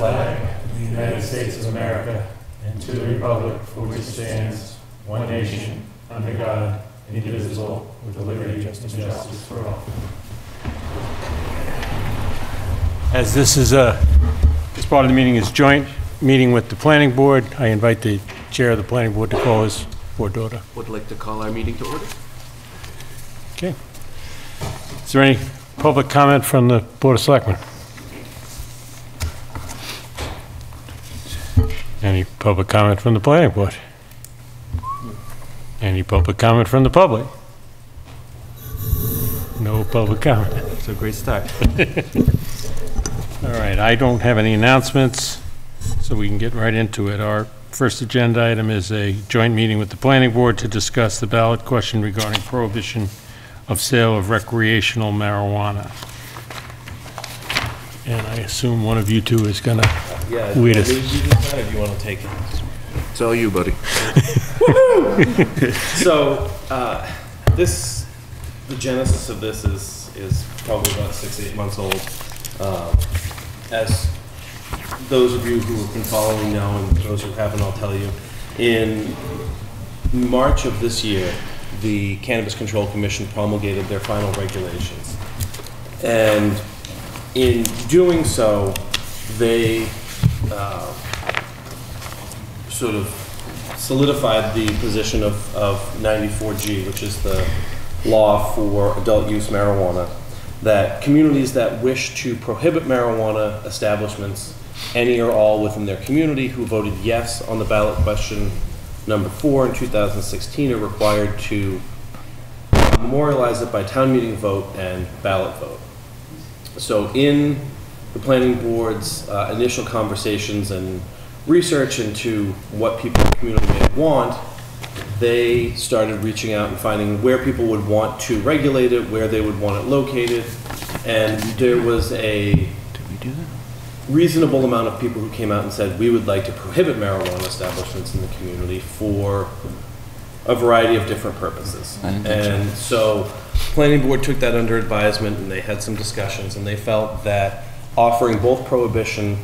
flag of the United States of America and to the republic for which it stands, one nation, under God, indivisible, with liberty and justice for all. As this part of the meeting is joint meeting with the planning board, I invite the chair of the planning board to call his board to order. Would like to call our meeting to order. Okay. Is there any public comment from the Board of Selectmen? Any public comment from the planning board? Any public comment from the public? No public comment. It's a great start. All right, I don't have any announcements, so we can get right into it. Our first agenda item is a joint meeting with the planning board to discuss the ballot question regarding prohibition of sale of recreational marijuana. And I assume one of you two is going to lead us. If you want to take it. It's all you, buddy. So, the genesis of this is probably about 6 to 8 months old. As those of you who have been following know, and those who haven't, I'll tell you, in March of this year, the Cannabis Control Commission promulgated their final regulations. And in doing so, they sort of solidified the position of 94G, which is the law for adult use marijuana, that communities that wish to prohibit marijuana establishments, any or all within their community, who voted yes on the ballot question number 4 in 2016, are required to memorialize it by town meeting vote and ballot vote. So in the planning board's initial conversations and research into what people in the community may want, they started reaching out and finding where people would want to regulate it, where they would want it located, and there was a reasonable amount of people who came out and said, we would like to prohibit marijuana establishments in the community for a variety of different purposes. And so planning board took that under advisement, and they had some discussions, and they felt that offering both prohibition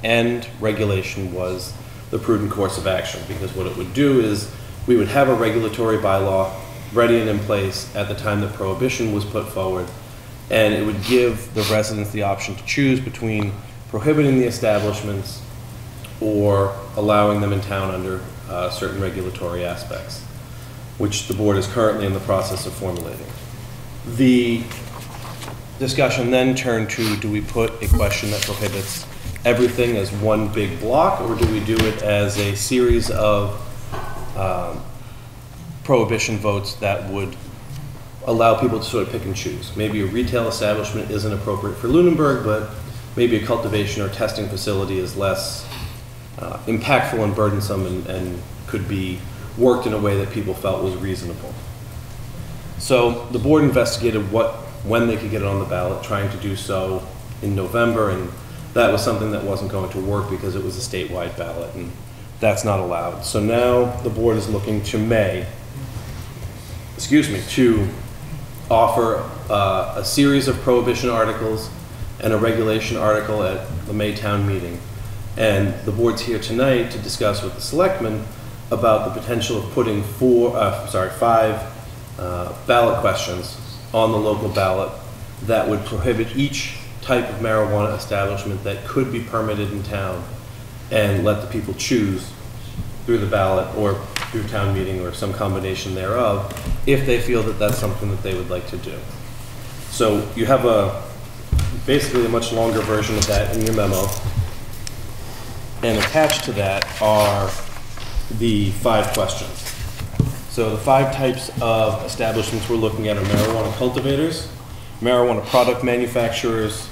and regulation was the prudent course of action, because what it would do is we would have a regulatory bylaw ready and in place at the time that prohibition was put forward, and it would give the residents the option to choose between prohibiting the establishments or allowing them in town under certain regulatory aspects, which the board is currently in the process of formulating. The discussion then turned to, do we put a question that prohibits everything as one big block, or do we do it as a series of prohibition votes that would allow people to sort of pick and choose? Maybe a retail establishment isn't appropriate for Lunenburg, but maybe a cultivation or testing facility is less impactful and burdensome and could be worked in a way that people felt was reasonable. So the board investigated when they could get it on the ballot, trying to do so in November, and that was something that wasn't going to work because it was a statewide ballot, and that's not allowed. So now the board is looking to to offer a series of prohibition articles and a regulation article at the May town meeting. And the board's here tonight to discuss with the selectmen about the potential of putting 5 ballot questions on the local ballot that would prohibit each type of marijuana establishment that could be permitted in town, and let the people choose through the ballot or through town meeting or some combination thereof if they feel that that's something that they would like to do. So you have basically a much longer version of that in your memo, and attached to that are the 5 questions. So the 5 types of establishments we're looking at are marijuana cultivators, marijuana product manufacturers,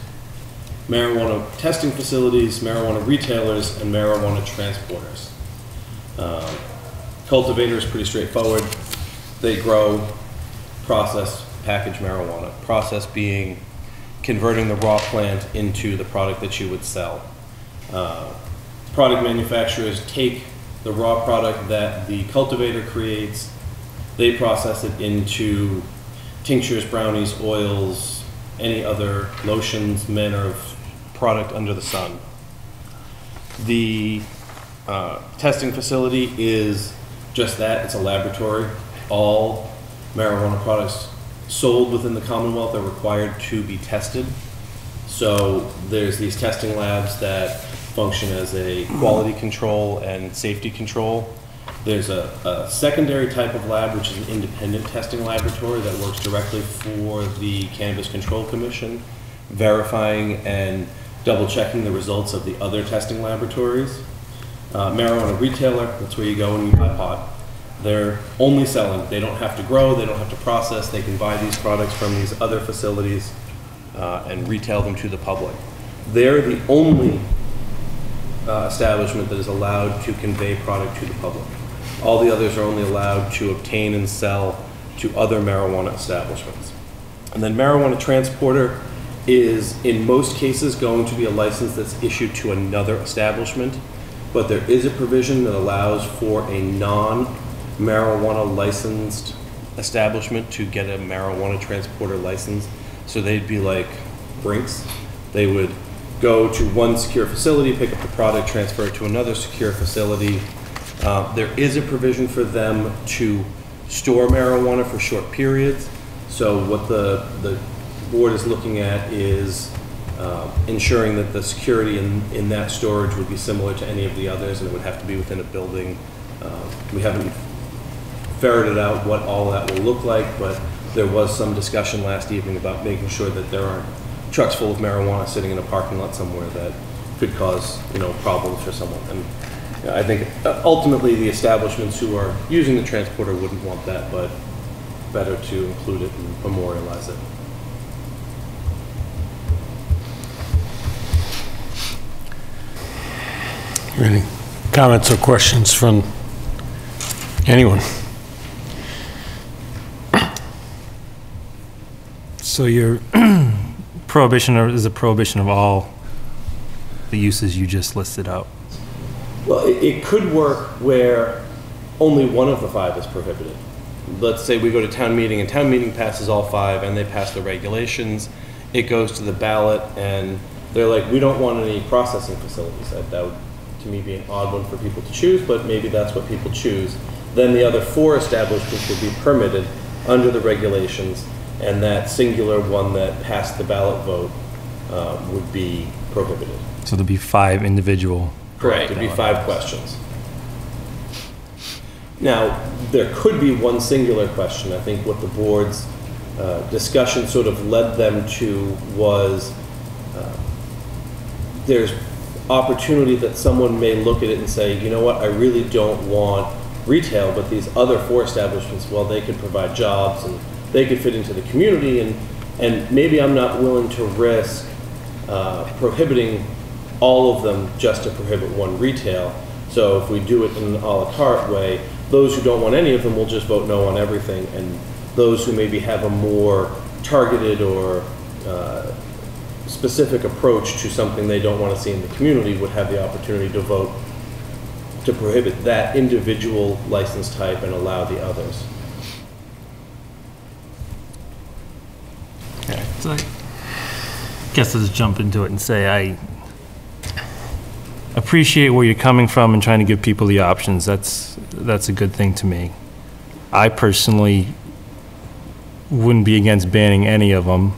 marijuana testing facilities, marijuana retailers, and marijuana transporters. Cultivators, pretty straightforward. They grow, process, package marijuana. Process being converting the raw plant into the product that you would sell. Product manufacturers take the raw product that the cultivator creates, they process it into tinctures, brownies, oils, any other lotions, manner of product under the sun. The testing facility is just that, it's a laboratory. All marijuana products sold within the Commonwealth are required to be tested. So there's these testing labs that function as a quality control and safety control. There's a secondary type of lab, which is an independent testing laboratory that works directly for the Cannabis Control Commission, verifying and double checking the results of the other testing laboratories. Marijuana retailer, that's where you go when you buy pot. They're only selling. They don't have to grow, they don't have to process. They can buy these products from these other facilities and retail them to the public. They're the only establishment that is allowed to convey product to the public. All the others are only allowed to obtain and sell to other marijuana establishments. And then marijuana transporter is in most cases going to be a license that's issued to another establishment, but there is a provision that allows for a non-marijuana licensed establishment to get a marijuana transporter license. So they'd be like Brinks. They would go to one secure facility, pick up the product, transfer it to another secure facility. There is a provision for them to store marijuana for short periods. So what the board is looking at is ensuring that the security in that storage would be similar to any of the others, and it would have to be within a building. We haven't ferreted out what all that will look like, but there was some discussion last evening about making sure that there aren't trucks full of marijuana sitting in a parking lot somewhere that could cause, problems for someone. And I think ultimately the establishments who are using the transporter wouldn't want that, but better to include it and memorialize it. Any comments or questions from anyone? So your prohibition is a prohibition of all the uses you just listed out? Well, it could work where only one of the 5 is prohibited. Let's say we go to town meeting and town meeting passes all 5 and they pass the regulations. It goes to the ballot and they're like, we don't want any processing facilities. That would, to me, be an odd one for people to choose, but maybe that's what people choose. Then the other 4 establishments would be permitted under the regulations, and that singular one that passed the ballot vote would be prohibited. So there'll be 5 individual. Correct, it'd be 5 questions. Now, there could be one singular question. I think what the board's discussion sort of led them to was there's opportunity that someone may look at it and say, you know what, I really don't want retail, but these other 4 establishments, well, they could provide jobs and they could fit into the community, and maybe I'm not willing to risk prohibiting all of them just to prohibit one retail. So if we do it in an a la carte way, those who don't want any of them will just vote no on everything, and those who maybe have a more targeted or specific approach to something they don't want to see in the community would have the opportunity to vote to prohibit that individual license type and allow the others. Okay. So I guess I'll just jump into it and say I appreciate where you're coming from and trying to give people the options. That's a good thing to me. I personally wouldn't be against banning any of them.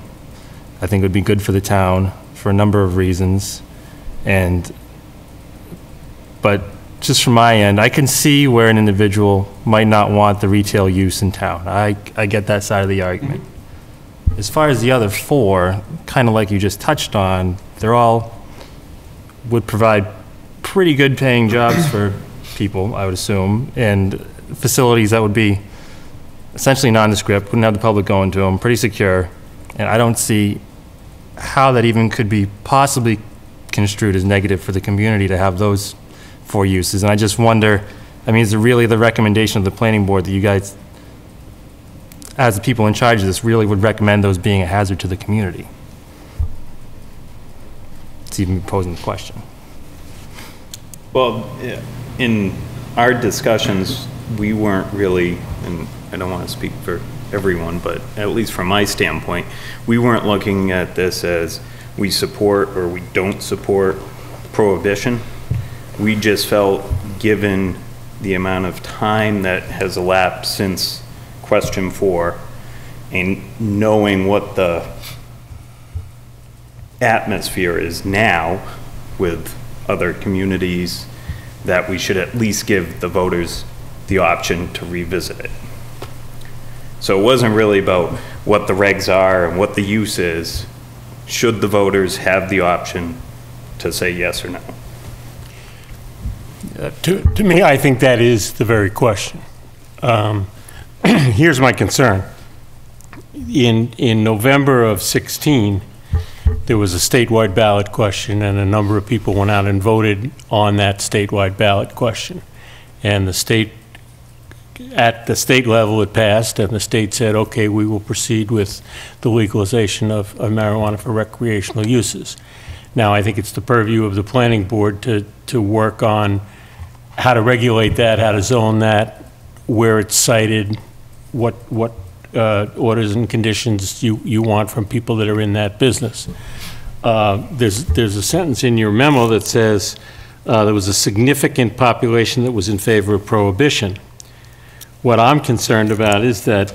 I think it would be good for the town for a number of reasons. But just from my end, I can see where an individual might not want the retail use in town. I get that side of the argument. As far as the other 4, kind of like you just touched on, they're all would provide pretty good paying jobs for people, I would assume, and facilities that would be essentially nondescript, wouldn't have the public going to them, pretty secure, and I don't see how that even could be possibly construed as negative for the community to have those 4 uses. And I just wonder, I mean, is it really the recommendation of the planning board that you guys, as the people in charge of this, really would recommend those being a hazard to the community? It's even posing the question. Well, in our discussions, we weren't really, and I don't want to speak for everyone, but at least from my standpoint, we weren't looking at this as we support or we don't support prohibition. We just felt, given the amount of time that has elapsed since question 4, and knowing what the atmosphere is now with other communities, that we should at least give the voters the option to revisit it. So it wasn't really about what the regs are and what the use is. Should the voters have the option to say yes or no? To me, I think that is the very question. Here's my concern. In November of 16, there was a statewide ballot question, and a number of people went out and voted on that statewide ballot question. And at the state level, it passed, and the state said, okay, we will proceed with the legalization of marijuana for recreational uses. Now, I think it's the purview of the planning board to work on how to regulate that, how to zone that, where it's cited, what orders and conditions you want from people that are in that business. There's a sentence in your memo that says there was a significant population that was in favor of prohibition. What I'm concerned about is that,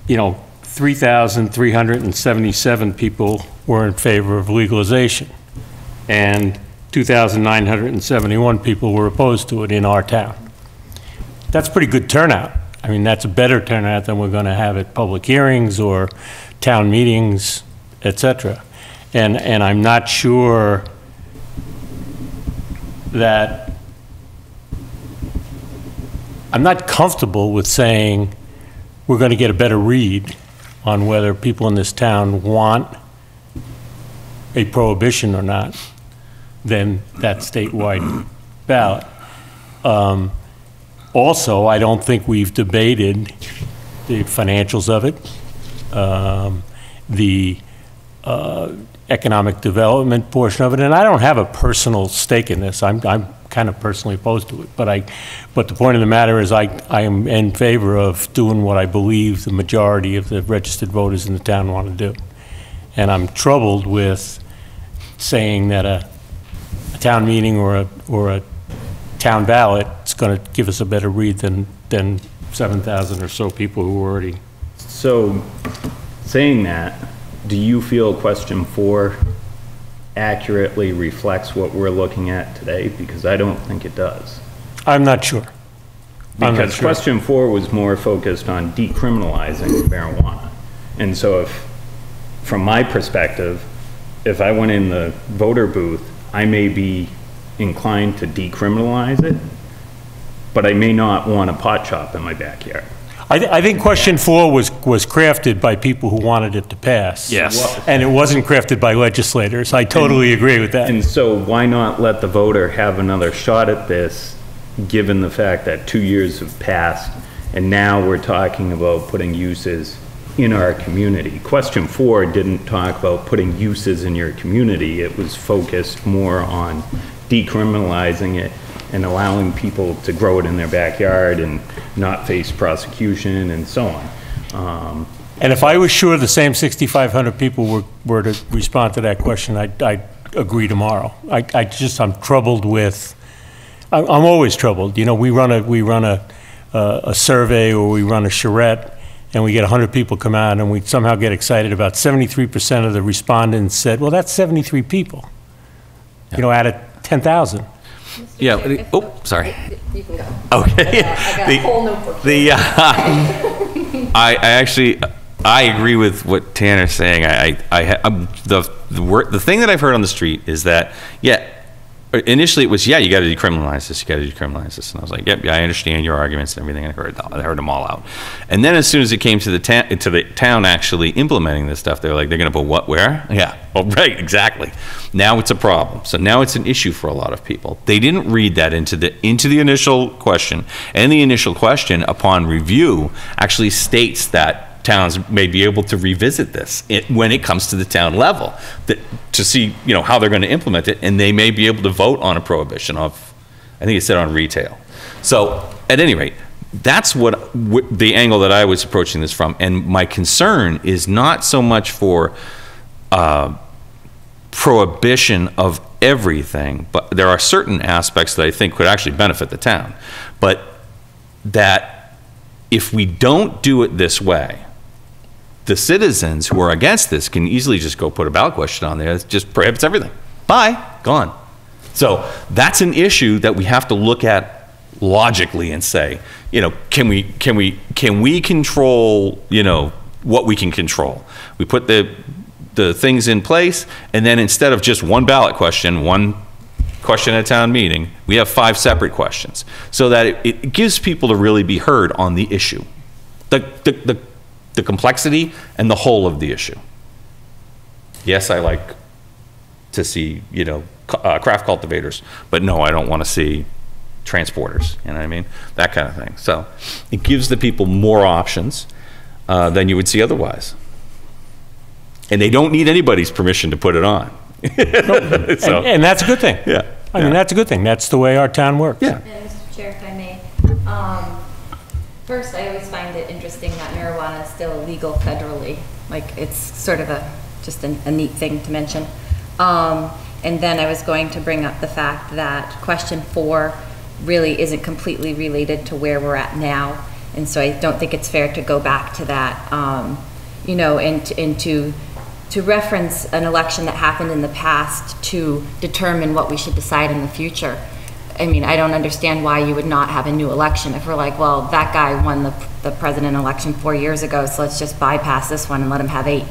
3,377 people were in favor of legalization, and 2,971 people were opposed to it in our town. That's pretty good turnout. I mean, that's a better turnout than we're going to have at public hearings or town meetings, et cetera. And I'm not sure that, I'm not comfortable with saying we're going to get a better read on whether people in this town want a prohibition or not than that statewide ballot. Also, I don't think we've debated the financials of it, the economic development portion of it, and I don't have a personal stake in this. I'm kind of personally opposed to it, but the point of the matter is I am in favor of doing what I believe the majority of the registered voters in the town want to do. And I'm troubled with saying that a town meeting or a town ballot is going to give us a better read than 7,000 or so people who already. So, saying that, do you feel question 4 accurately reflects what we're looking at today? Because I don't think it does. I'm not sure. Because question 4 was more focused on decriminalizing marijuana. And so from my perspective, if I went in the voter booth, I may be inclined to decriminalize it, but I may not want a pot shop in my backyard. I think question 4 was crafted by people who wanted it to pass. Yes. And it wasn't crafted by legislators. I totally agree with that. And so why not let the voter have another shot at this, given the fact that 2 years have passed, and now we're talking about putting uses in our community. Question 4 didn't talk about putting uses in your community. It was focused more on decriminalizing it and allowing people to grow it in their backyard and not face prosecution and so on. And if I was sure the same 6,500 people were to respond to that question, I'd agree tomorrow. I'm troubled with, I'm always troubled. We run a survey, or we run a charrette, and we get 100 people come out, and we somehow get excited about 73% of the respondents said, well, that's 73 people, out of 10,000. Yeah, oh, sorry. You can go. Okay. I got a whole notebook. I agree with what Tanner's saying. The thing that I've heard on the street is that, initially it was, you got to decriminalize this, and I was like, yep, I understand your arguments and everything. I heard them all out. And then as soon as it came to the town actually implementing this stuff, they're like, they're going to put what, where? Yeah, well, right, exactly. Now it's a problem. So now it's an issue for a lot of people. They didn't read that into the initial question, and the initial question upon review actually states that towns may be able to revisit this when it comes to the town level, to see how they're going to implement it, and they may be able to vote on a prohibition of, I think it said on retail. So at any rate, that's what the angle that I was approaching this from, and my concern is not so much for prohibition of everything, but there are certain aspects that I think could actually benefit the town. But that if we don't do it this way, the citizens who are against this can easily just go put a ballot question on there that just prohibits everything. Bye, gone. So that's an issue that we have to look at logically and say, you know, can we control, you know, what we can control? We put the things in place, and then instead of just one ballot question, one question at a town meeting, we have 5 separate questions, so that it gives people to really be heard on the issue, the complexity and the whole of the issue. Yes, I like to see, you know, craft cultivators, but no, I don't want to see transporters, you know what I mean? That kind of thing. So it gives the people more options than you would see otherwise. And they don't need anybody's permission to put it on. So, and that's a good thing. yeah. I mean, that's a good thing. That's the way our town works. Yeah. Mr. Chair, if I may. First, I always find it interesting that marijuana is still illegal federally. Like, it's sort of just a neat thing to mention. And then I was going to bring up the fact that question 4 really isn't completely related to where we're at now. And so I don't think it's fair to go back to that, you know, and to reference an election that happened in the past to determine what we should decide in the future. I mean, I don't understand why you would not have a new election if we're like, well, that guy won the president election 4 years ago, so let's just bypass this one and let him have 8.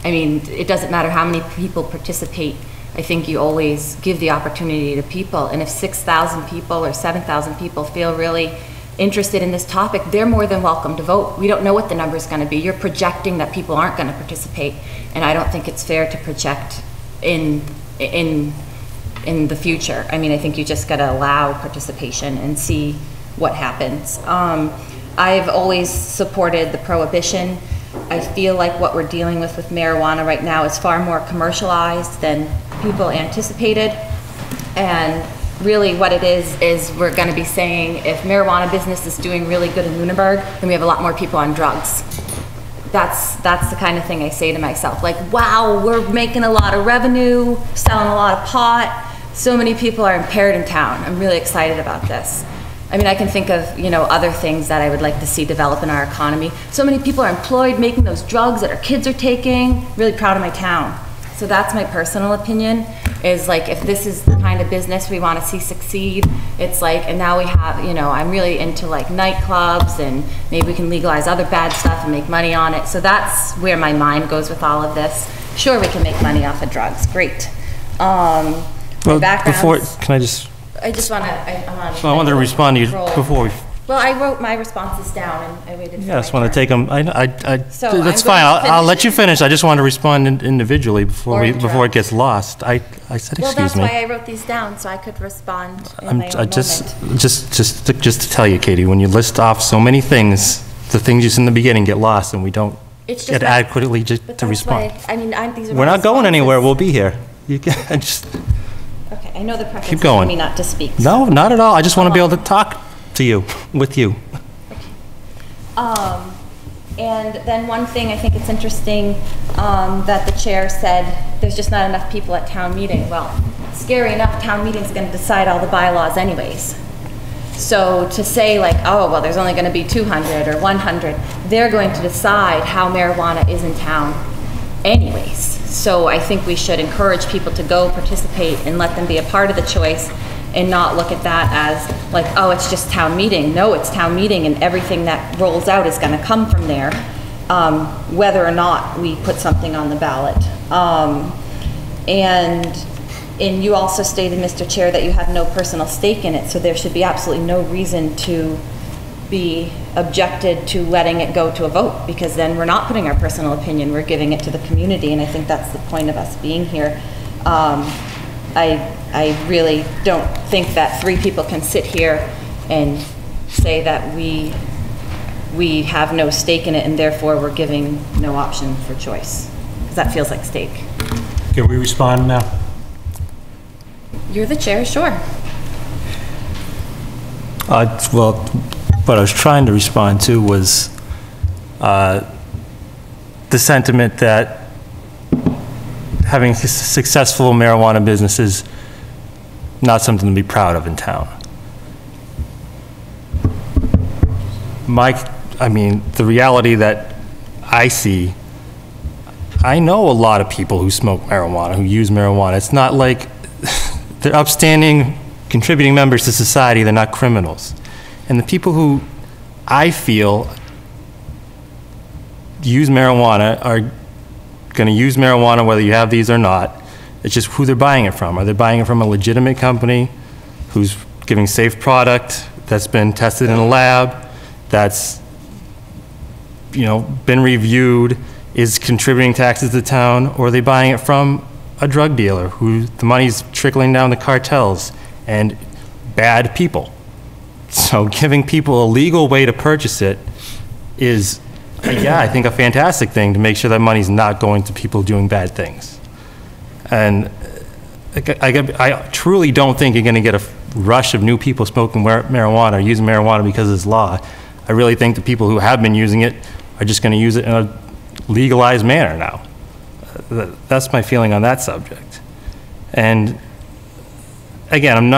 I mean, it doesn't matter how many people participate. I think you always give the opportunity to people. And if 6,000 people or 7,000 people feel really interested in this topic, they're more than welcome to vote. We don't know what the number is going to be. You're projecting that people aren't going to participate, and I don't think it's fair to project in the future. I mean, I think you just got to allow participation and see what happens. I've always supported the prohibition. I feel like what we're dealing with marijuana right now is far more commercialized than people anticipated, and really what it is we're going to be saying if marijuana business is doing really good in Lunenburg, then we have a lot more people on drugs. That's the kind of thing I say to myself, like, wow, we're making a lot of revenue, selling a lot of pot, so many people are impaired in town. I'm really excited about this. I mean, I can think of, you know, other things that I would like to see develop in our economy. So many people are employed making those drugs that our kids are taking. Really proud of my town. So that's my personal opinion, is like, if this is the kind of business we want to see succeed, it's like, and now we have, you know, I'm really into like nightclubs, and maybe we can legalize other bad stuff and make money on it. So that's where my mind goes with all of this. Sure, we can make money off of drugs. Great. Well, before, can I just... I just want to, I wanted to respond to you before we... Well, I wrote my responses down and I waited for Yeah, I just want my to take them, So that's I'm fine, going to I'll finish let you it. finish, I just want to respond individually before Or before it gets lost. I said, Well, excuse that's me. why I wrote these down, so I could respond in my own I just moment. just to tell you, Katie, when you list off so many things, the things you said in the beginning get lost, and we don't It's just get that- adequately But to that's respond. why, I mean, these are We're my not going anywhere, we'll responses. be here. You can just, Okay, I know the preference Keep is for going. me not to speak. no, not at all, I just want to be able to talk to you, with you. And then one thing, I think it's interesting that the chair said, there's just not enough people at town meeting. Well, scary enough, town meeting's going to decide all the bylaws anyways. So to say like, oh, well, there's only going to be 200 or 100, they're going to decide how marijuana is in town anyways. So I think we should encourage people to go participate and let them be a part of the choice, and not look at that as like, oh, it's just town meeting. No, it's town meeting, and everything that rolls out is going to come from there, whether or not we put something on the ballot. And you also stated, Mr. Chair, that you have no personal stake in it, so there should be absolutely no reason to be objected to letting it go to a vote, because then we're not putting our personal opinion, we're giving it to the community, and I think that's the point of us being here. I really don't think that 3 people can sit here and say that we have no stake in it, and therefore we're giving no option for choice, because that feels like stake. Can we respond now? You're the chair, sure. Well, what I was trying to respond to was the sentiment that having successful marijuana business is not something to be proud of in town. The reality that I see, I know a lot of people who smoke marijuana, who use marijuana. It's not like they're upstanding, contributing members to society. They're not criminals. And the people who I feel use marijuana are going to use marijuana whether you have these or not. It's just who they're buying it from. Are they buying it from a legitimate company who's giving safe product that's been tested in a lab, that's been reviewed, is contributing taxes to the town, or are they buying it from a drug dealer who the money's trickling down the cartels and bad people? So giving people a legal way to purchase it is, I think, a fantastic thing to make sure that money's not going to people doing bad things. And I truly don't think you're going to get a rush of new people smoking marijuana or using marijuana because of this law. I really think the people who have been using it are just going to use it in a legalized manner now. That's my feeling on that subject. And again, I'm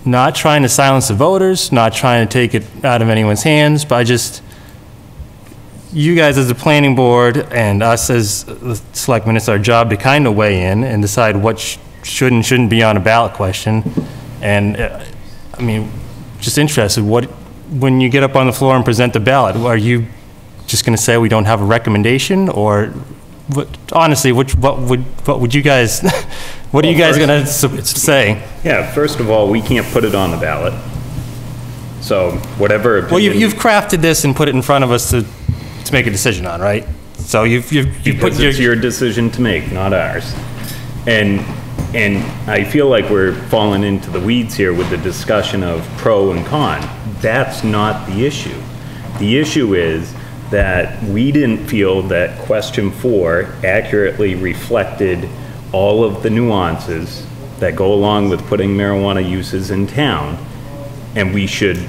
not trying to silence the voters, not trying to take it out of anyone's hands, but you guys as the planning board and us as the selectmen, it's our job to kind of weigh in and decide what should and shouldn't be on a ballot question. And just interested, when you get up on the floor and present the ballot, are you just going to say we don't have a recommendation, or honestly, what would you guys, what are you guys going to say? Yeah, first of all, we can't put it on the ballot. So whatever opinion. Well, you've crafted this and put it in front of us to make a decision on, right? So you've put your decision to make, not ours. And I feel like we're falling into the weeds here with the discussion of pro and con. That's not the issue. The issue is that we didn't feel that question 4 accurately reflected all of the nuances that go along with putting marijuana uses in town, and we should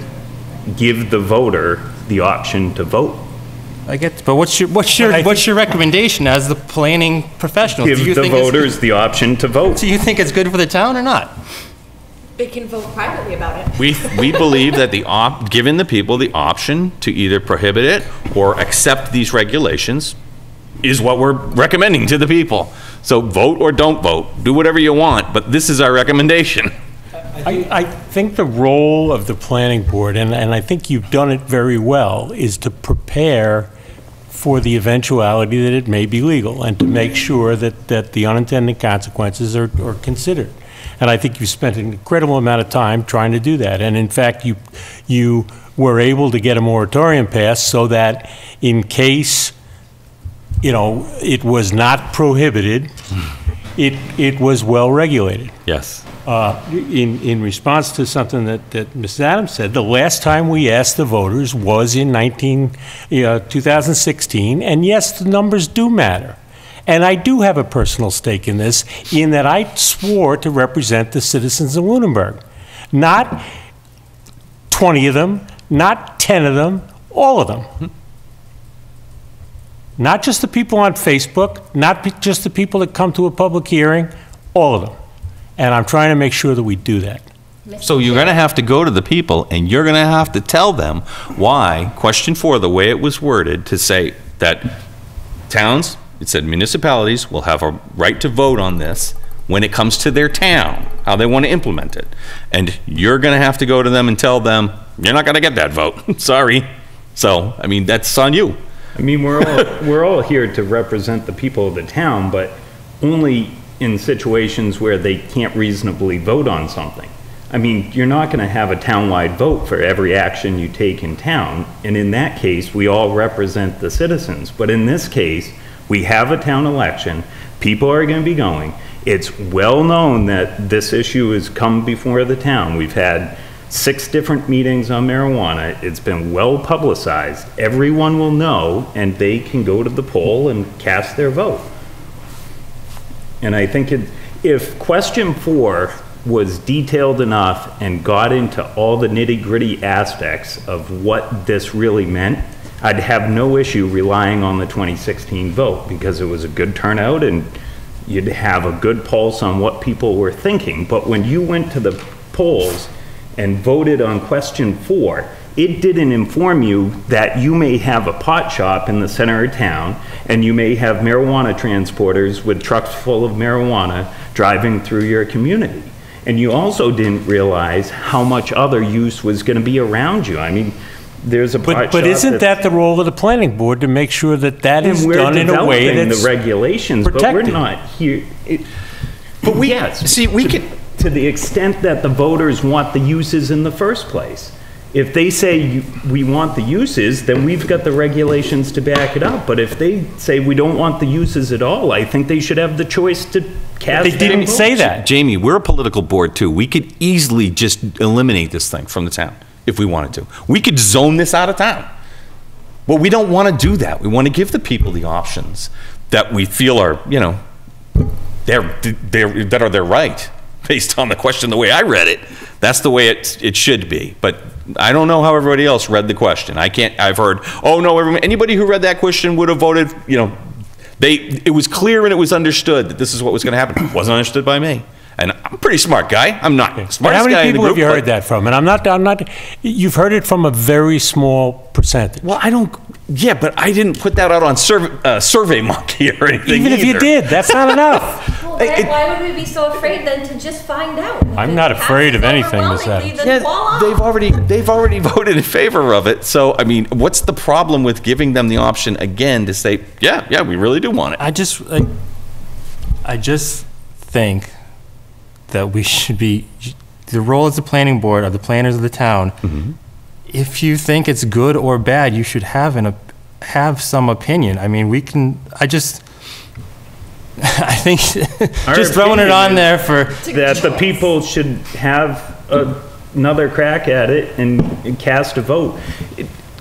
give the voter the option to vote. I get, but what's your recommendation as the planning professional? Give the voters the option to vote. Do you think it's good for the town or not? They can vote privately about it. We believe that giving the people the option to either prohibit it or accept these regulations is what we're recommending to the people. So vote or don't vote, do whatever you want, but this is our recommendation. I think the role of the planning board, and I think you've done it very well, is to prepare for the eventuality that it may be legal and to make sure that the unintended consequences are considered. And I think you spent an incredible amount of time trying to do that. And in fact, you were able to get a moratorium passed so that in case, it was not prohibited, it was well regulated. Yes. In response to something that Mrs. Adams said, the last time we asked the voters was in 2016, and yes, the numbers do matter. And I do have a personal stake in this, in that I swore to represent the citizens of Lunenburg. Not 20 of them, not 10 of them, all of them. Not just the people on Facebook, not just the people that come to a public hearing, all of them. And I'm trying to make sure that we do that. So you're going to have to go to the people, and you're going to have to tell them why, question 4, the way it was worded, to say that towns, it said municipalities will have a right to vote on this when it comes to their town, how they want to implement it. And you're going to have to go to them and tell them, you're not going to get that vote. Sorry. So, that's on you. We're all here to represent the people of the town, but only in situations where they can't reasonably vote on something. You're not going to have a town-wide vote for every action you take in town, and in that case, we all represent the citizens. But in this case, we have a town election, people are going to be going. It's well known that this issue has come before the town. We've had 6 different meetings on marijuana. It's been well publicized. Everyone will know, and they can go to the poll and cast their vote. And I think if question 4 was detailed enough and got into all the nitty-gritty aspects of what this really meant, I'd have no issue relying on the 2016 vote because it was a good turnout and you'd have a good pulse on what people were thinking. But when you went to the polls and voted on question 4, it didn't inform you that you may have a pot shop in the center of town and you may have marijuana transporters with trucks full of marijuana driving through your community. And you also didn't realize how much other use was going to be around you. I mean, there's a pot shop. But isn't that the role of the planning board, to make sure that that is and we're done in a way developing that's the regulations, but protected? we're not here. But we, Yes, see, we to- can, to the extent that the voters want the uses in the first place. If they say we want the uses, then we've got the regulations to back it up. But if they say we don't want the uses at all, I think they should have the choice to cast They their didn't vote. say that. Jamie, we're a political board too. We could easily just eliminate this thing from the town if we wanted to. We could zone this out of town. But we don't want to do that. We want to give the people the options that we feel are, you know, that are their right, based on the question, the way I read it. That's the way it should be. But I don't know how everybody else read the question. I've heard, oh no, anybody who read that question would have voted, you know, it was clear and it was understood that this is what was going to happen. It wasn't understood by me. And I'm a pretty smart guy. I'm not the But smartest how guy many in the people group. have you but- heard that from? And I'm not, you've heard it from a very small percentage. Well, yeah, but I didn't put that out on Survey Monkey or anything Even if you either. did, that's not enough. Well, why would we be so afraid then to just find out? I'm not afraid of anything, Ms. Overwhelmingly, Adams. then fall off. they've already voted in favor of it. So, I mean, what's the problem with giving them the option again to say, yeah, we really do want it? I just think that we should be, the role as the planning board, of the planners of the town, if you think it's good or bad, you should have some opinion. I mean, I think just throwing it on there for, That the people should have another crack at it and cast a vote.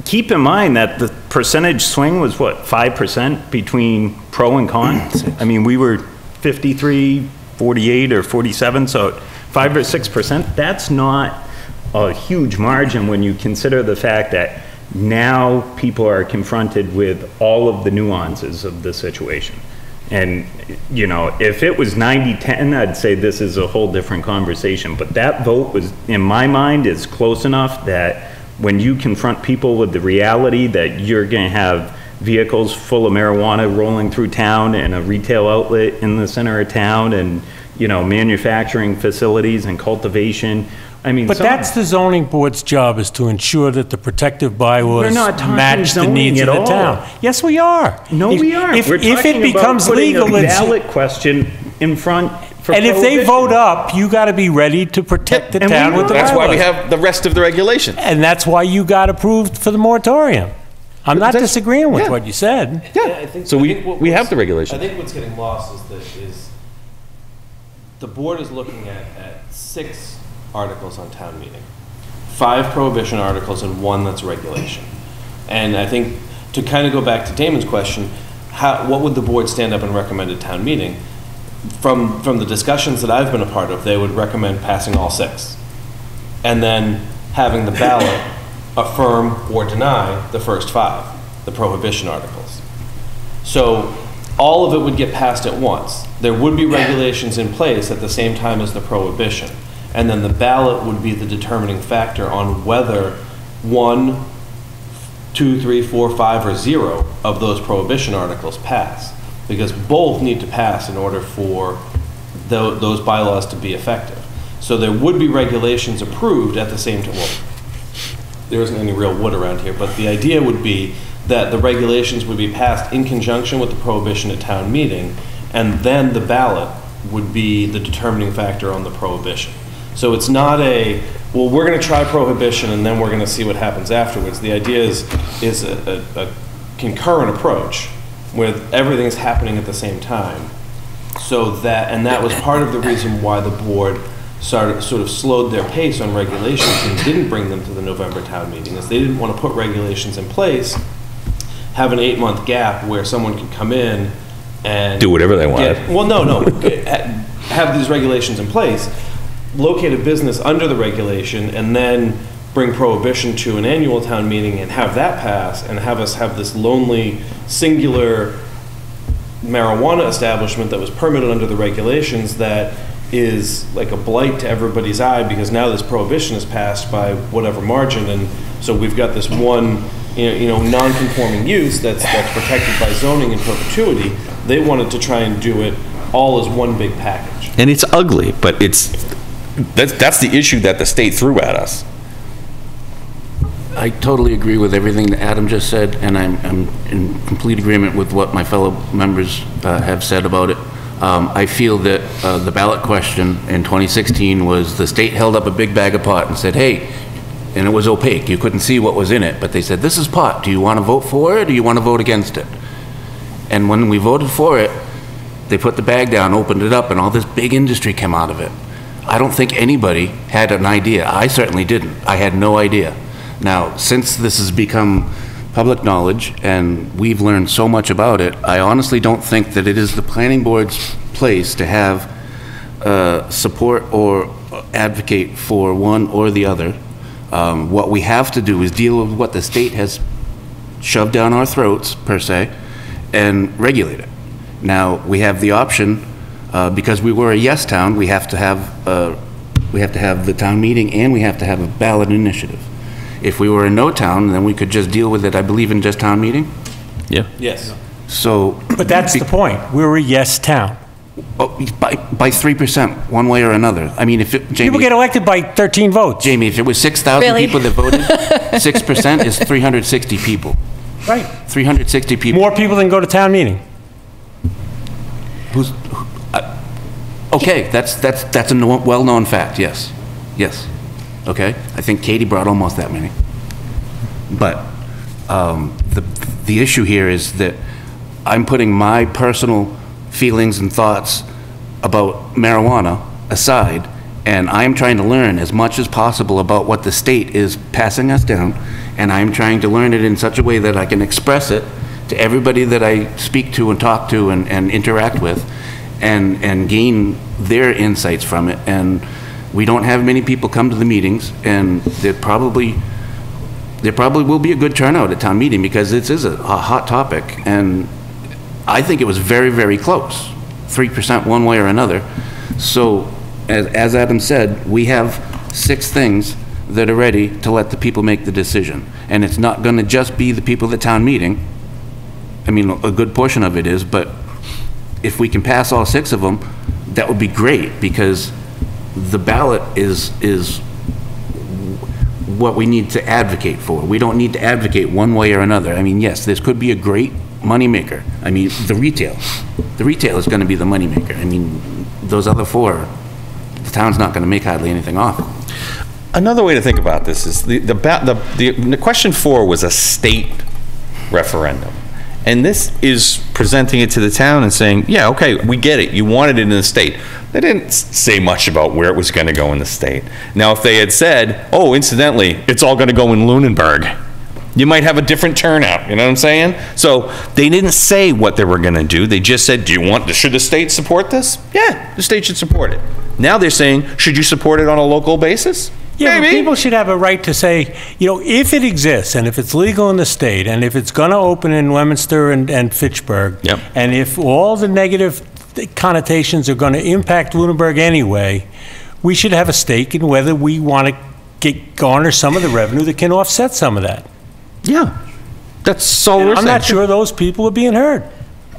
Keep in mind that the percentage swing was what, 5% between pro and con? I mean, we were 53, 48 or 47, so 5 or 6%, that's not a huge margin when you consider the fact that now people are confronted with all of the nuances of the situation. And, you know, if it was 90-10, I'd say this is a whole different conversation. But that vote was, in my mind, is close enough that when you confront people with the reality that you're going to have vehicles full of marijuana rolling through town and a retail outlet in the center of town and, you know, manufacturing facilities and cultivation, I mean, But that's the zoning board's job, is to ensure that the protective bylaws We're not talking match the needs of zoning the at town. all. Yes, we are. No, If- we aren't. If We're it talking becomes about putting legal, a it's, ballot question in front for and if they prohibition. vote up, you got to be ready to protect the And we town with the bylaws. That's why we have the rest of the regulations. And that's why you got approved for the moratorium. I'm not That's- disagreeing with yeah. what you said. I think, So I we- think what we have what's- the regulation. I think what's getting lost is the board is looking at 6 articles on town meeting. 5 prohibition articles and 1 that's regulation. And I think, to kind of go back to Damon's question, what would the board stand up and recommend at town meeting? From the discussions that I've been a part of, they would recommend passing all 6. And then having the ballot affirm or deny the first 5, the prohibition articles. So all of it would get passed at once. There would be regulations in place at the same time as the prohibition. And then the ballot would be the determining factor on whether 1, 2, 3, 4, 5, or 0 of those prohibition articles pass. Because both need to pass in order for those bylaws to be effective. So there would be regulations approved at the same time. Well, there isn't any real wood around here, but the idea would be that the regulations would be passed in conjunction with the prohibition at town meeting, and then the ballot would be the determining factor on the prohibition. So it's not well, we're going to try prohibition and then we're going to see what happens afterwards. The idea is a concurrent approach where everything's happening at the same time. And that was part of the reason why the board sort of slowed their pace on regulations and didn't bring them to the November town meeting, is they didn't want to put regulations in place, have an 8-month gap where someone could come in and Do whatever they wanted. have these regulations in place, locate a business under the regulation, and then bring prohibition to an annual town meeting and have that pass and have us have this lonely, singular marijuana establishment that was permitted under the regulations that is like a blight to everybody's eye, because now this prohibition is passed by whatever margin, and so we've got this one, non-conforming use that's protected by zoning in perpetuity. They wanted to try and do it all as one big package. And it's ugly, but that's the issue that the state threw at us. I totally agree with everything that Adam just said, and I'm in complete agreement with what my fellow members have said about it. I feel that the ballot question in 2016 was the state held up a big bag of pot and said, hey, and it was opaque. You couldn't see what was in it, but they said, this is pot. Do you want to vote for it or do you want to vote against it? And when we voted for it, they put the bag down, opened it up, and all this big industry came out of it. I don't think anybody had an idea. I certainly didn't. I had no idea. Now, since this has become public knowledge and we've learned so much about it, I honestly don't think that it is the planning board's place to have support or advocate for one or the other. What we have to do is deal with what the state has shoved down our throats, per se, and regulate it. Now, we have the option, because we were a yes town, we have to have the town meeting and we have to have a ballot initiative. If we were a no town, then we could just deal with it, I believe, in just town meeting. Yeah. Yes. So. But that's the point. We're a yes town. By 3%, one way or another. I mean, if it, Jamie. People get elected by 13 votes. Jamie, if it was 6,000 Really? people that voted, 6% is 360 people. Right. 360 people. More people than go to town meeting. Okay, that's a well-known fact, yes. Yes. Okay? I think Katie brought almost that many. But the issue here is that I'm putting my personal feelings and thoughts about marijuana aside, and I'm trying to learn as much as possible about what the state is passing us down, and I'm trying to learn it in such a way that I can express it to everybody that I speak to and talk to and interact with, and gain their insights from it. And we don't have many people come to the meetings, and there probably will be a good turnout at town meeting because this is a hot topic, and I think it was very, very close, 3% one way or another. So, as Adam said, we have 6 things that are ready to let the people make the decision. And it's not going to just be the people at town meeting. I mean, a good portion of it is, but if we can pass all 6 of them, that would be great, because the ballot is what we need to advocate for. We don't need to advocate one way or another. I mean, yes, this could be a great moneymaker. I mean, the retail is going to be the moneymaker. I mean, those other 4, the town's not going to make hardly anything off. Another way to think about this is the question 4 was a state referendum. And this is presenting it to the town and saying, yeah, okay, we get it. You wanted it in the state. They didn't say much about where it was going to go in the state. Now, if they had said, oh, incidentally, it's all going to go in Lunenburg, you might have a different turnout. You know what I'm saying? So they didn't say what they were going to do. They just said, should the state support this? Yeah, the state should support it. Now they're saying, should you support it on a local basis? Yeah, Maybe. but people should have a right to say, if it exists, and if it's legal in the state, and if it's going to open in Leominster and Fitchburg, Yep. and if all the negative connotations are going to impact Lunenburg anyway, we should have a stake in whether we want to garner some of the revenue that can offset some of that. Yeah. That's all And we're I'm saying. not sure those people are being heard.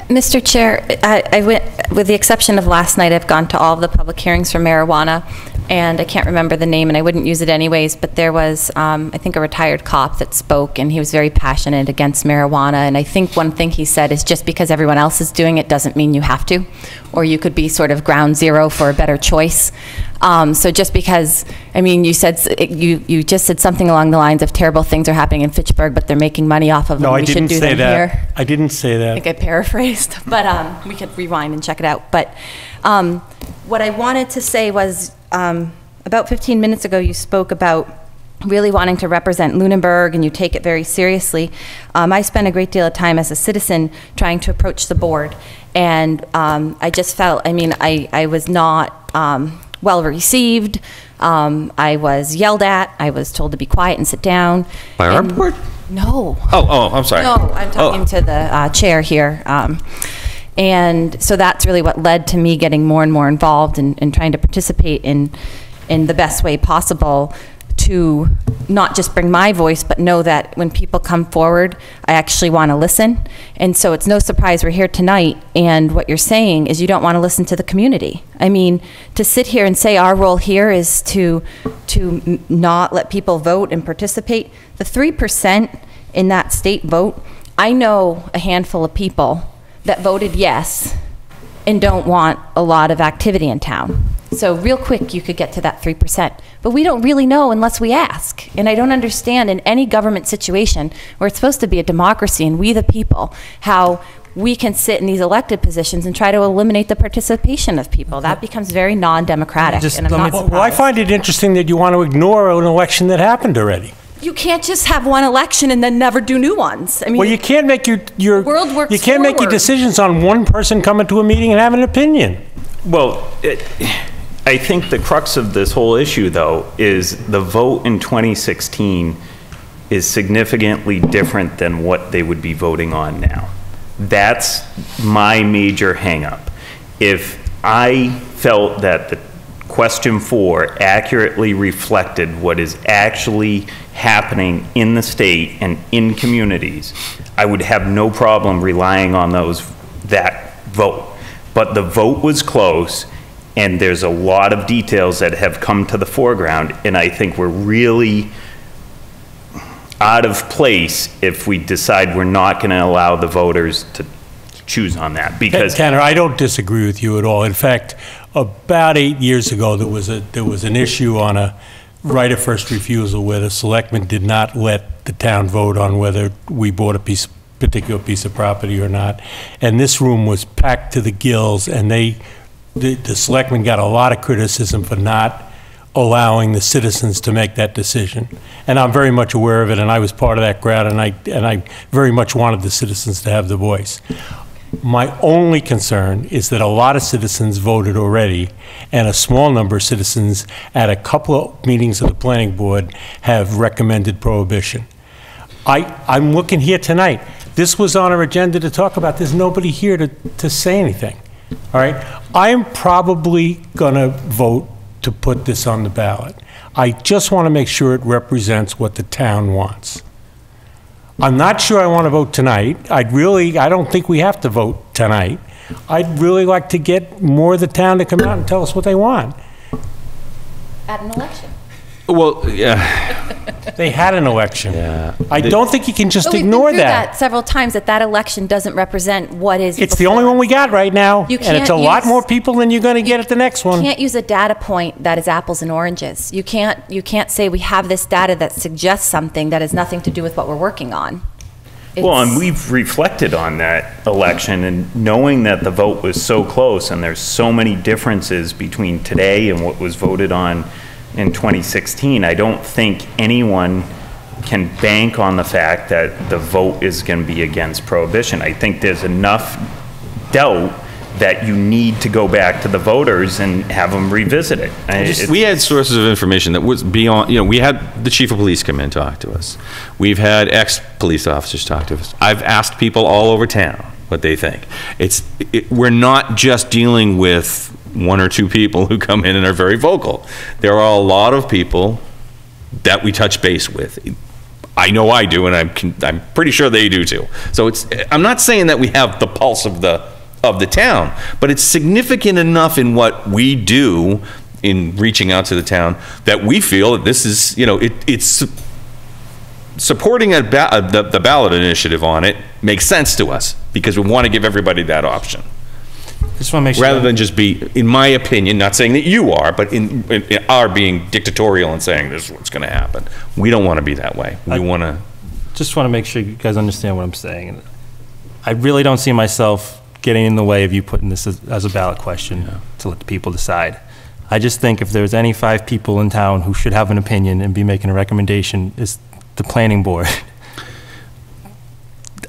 Mr. Chair, I went, with the exception of last night, I've gone to all of the public hearings for marijuana, and I can't remember the name, and I wouldn't use it anyways, but there was, I think, a retired cop that spoke, and he was very passionate against marijuana, and I think one thing he said is just because everyone else is doing it doesn't mean you have to, or you could be sort of ground zero for a better choice. So just because, I mean, you just said something along the lines of terrible things are happening in Fitchburg, but they're making money off of them. No, I We should didn't do say them that. here. I didn't say that. I think I paraphrased, but we could rewind and check it out. But what I wanted to say was, about 15 minutes ago, you spoke about really wanting to represent Lunenburg, and you take it very seriously. I spent a great deal of time as a citizen trying to approach the board, and I just felt, I mean, I was not well received. I was yelled at. I was told to be quiet and sit down. By our And- board? No. Oh, I'm sorry. No, I'm talking to the chair here. And so that's really what led to me getting more and more involved and trying to participate in the best way possible to not just bring my voice, but know that when people come forward, I actually want to listen. And so it's no surprise we're here tonight, and what you're saying is you don't want to listen to the community. I mean, to sit here and say our role here is to not let people vote and participate, the 3% in that state vote, I know a handful of people that voted yes and don't want a lot of activity in town. So real quick, you could get to that 3%. But we don't really know unless we ask. And I don't understand in any government situation where it's supposed to be a democracy and we the people, how we can sit in these elected positions and try to eliminate the participation of people. That becomes very non-democratic, and I'm not surprised. Well, I find it interesting that you want to ignore an election that happened already. You can't just have one election and then never do new ones. I mean, Well, you can't make your world works you can't make your forward. decisions on one person coming to a meeting and having an opinion. Well, I think the crux of this whole issue, though, is the vote in 2016 is significantly different than what they would be voting on now. That's my major hangup. If I felt that the question 4 accurately reflected what is actually happening in the state and in communities, I would have no problem relying on that vote. But the vote was close, and there's a lot of details that have come to the foreground, and I think we're really out of place if we decide we're not going to allow the voters to choose on that, because Tanner, I don't disagree with you at all. In fact, about 8 years ago, there was an issue on a right of first refusal where the selectmen did not let the town vote on whether we bought a particular piece of property or not. And this room was packed to the gills, and the selectmen got a lot of criticism for not allowing the citizens to make that decision. And I'm very much aware of it, and I was part of that crowd, and I very much wanted the citizens to have the voice. My only concern is that a lot of citizens voted already, and a small number of citizens at a couple of meetings of the planning board have recommended prohibition. I'm looking here tonight. This was on our agenda to talk about. There's nobody here to say anything. All right? I'm probably going to vote to put this on the ballot. I just want to make sure it represents what the town wants. I'm not sure I want to vote tonight. I don't think we have to vote tonight. I'd really like to get more of the town to come out and tell us what they want. At an election. Well, yeah. They had an election. Yeah. I don't think you can just But we've ignore been through that. several times, that election doesn't represent what is. It's the before. only one we got right now, You and it's a can't lot use- more people than you're going to get at the next You one. can't use a data point that is apples and oranges. You can't say we have this data that suggests something that has nothing to do with what we're working on. well, and It's- we've reflected on that election, and knowing that the vote was so close and there's so many differences between today and what was voted on in 2016, I don't think anyone can bank on the fact that the vote is going to be against prohibition. I think there's enough doubt that you need to go back to the voters and have them revisit it. We had sources of information that was beyond, we had the chief of police come in and talk to us. We've had ex-police officers talk to us. I've asked people all over town what they think. We're not just dealing with one or two people who come in and are very vocal. There are a lot of people that we touch base with. I know I do, and I'm pretty sure they do too. So I'm not saying that we have the pulse of the town, but it's significant enough in what we do in reaching out to the town that we feel that this is, it's supporting the ballot initiative on it makes sense to us because we want to give everybody that option. Just want to make sure. Rather than just be, in my opinion, not saying that you are, but in our being dictatorial and saying this is what's going to happen. We don't want to be that way. We want to. Just want to make sure you guys understand what I'm saying. I really don't see myself getting in the way of you putting this as a ballot question to let the people decide. I just think if there's any 5 people in town who should have an opinion and be making a recommendation, it's the planning board.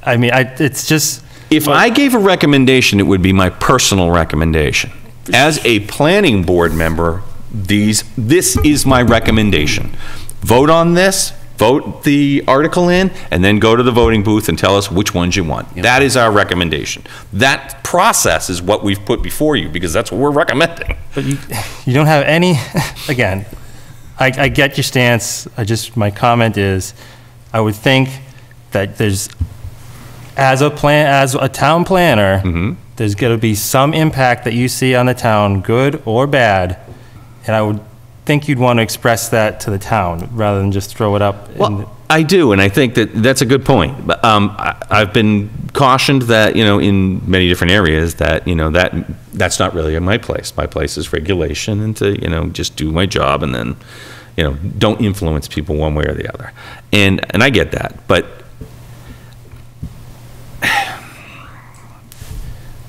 I mean, it's just. If I gave a recommendation, it would be my personal recommendation. As a planning board member, this is my recommendation. Vote on this, vote the article in, and then go to the voting booth and tell us which ones you want. That is our recommendation. That process is what we've put before you, because that's what we're recommending. But you don't have any, again, I get your stance. My comment is, I would think that there's, as a town planner, there's going to be some impact that you see on the town, good or bad, and I would think you'd want to express that to the town rather than just throw it up. Well, I do, and I think that that's a good point. But I've been cautioned that, in many different areas that, that's not really my place. My place is regulation and to, just do my job and then, don't influence people one way or the other. And I get that, but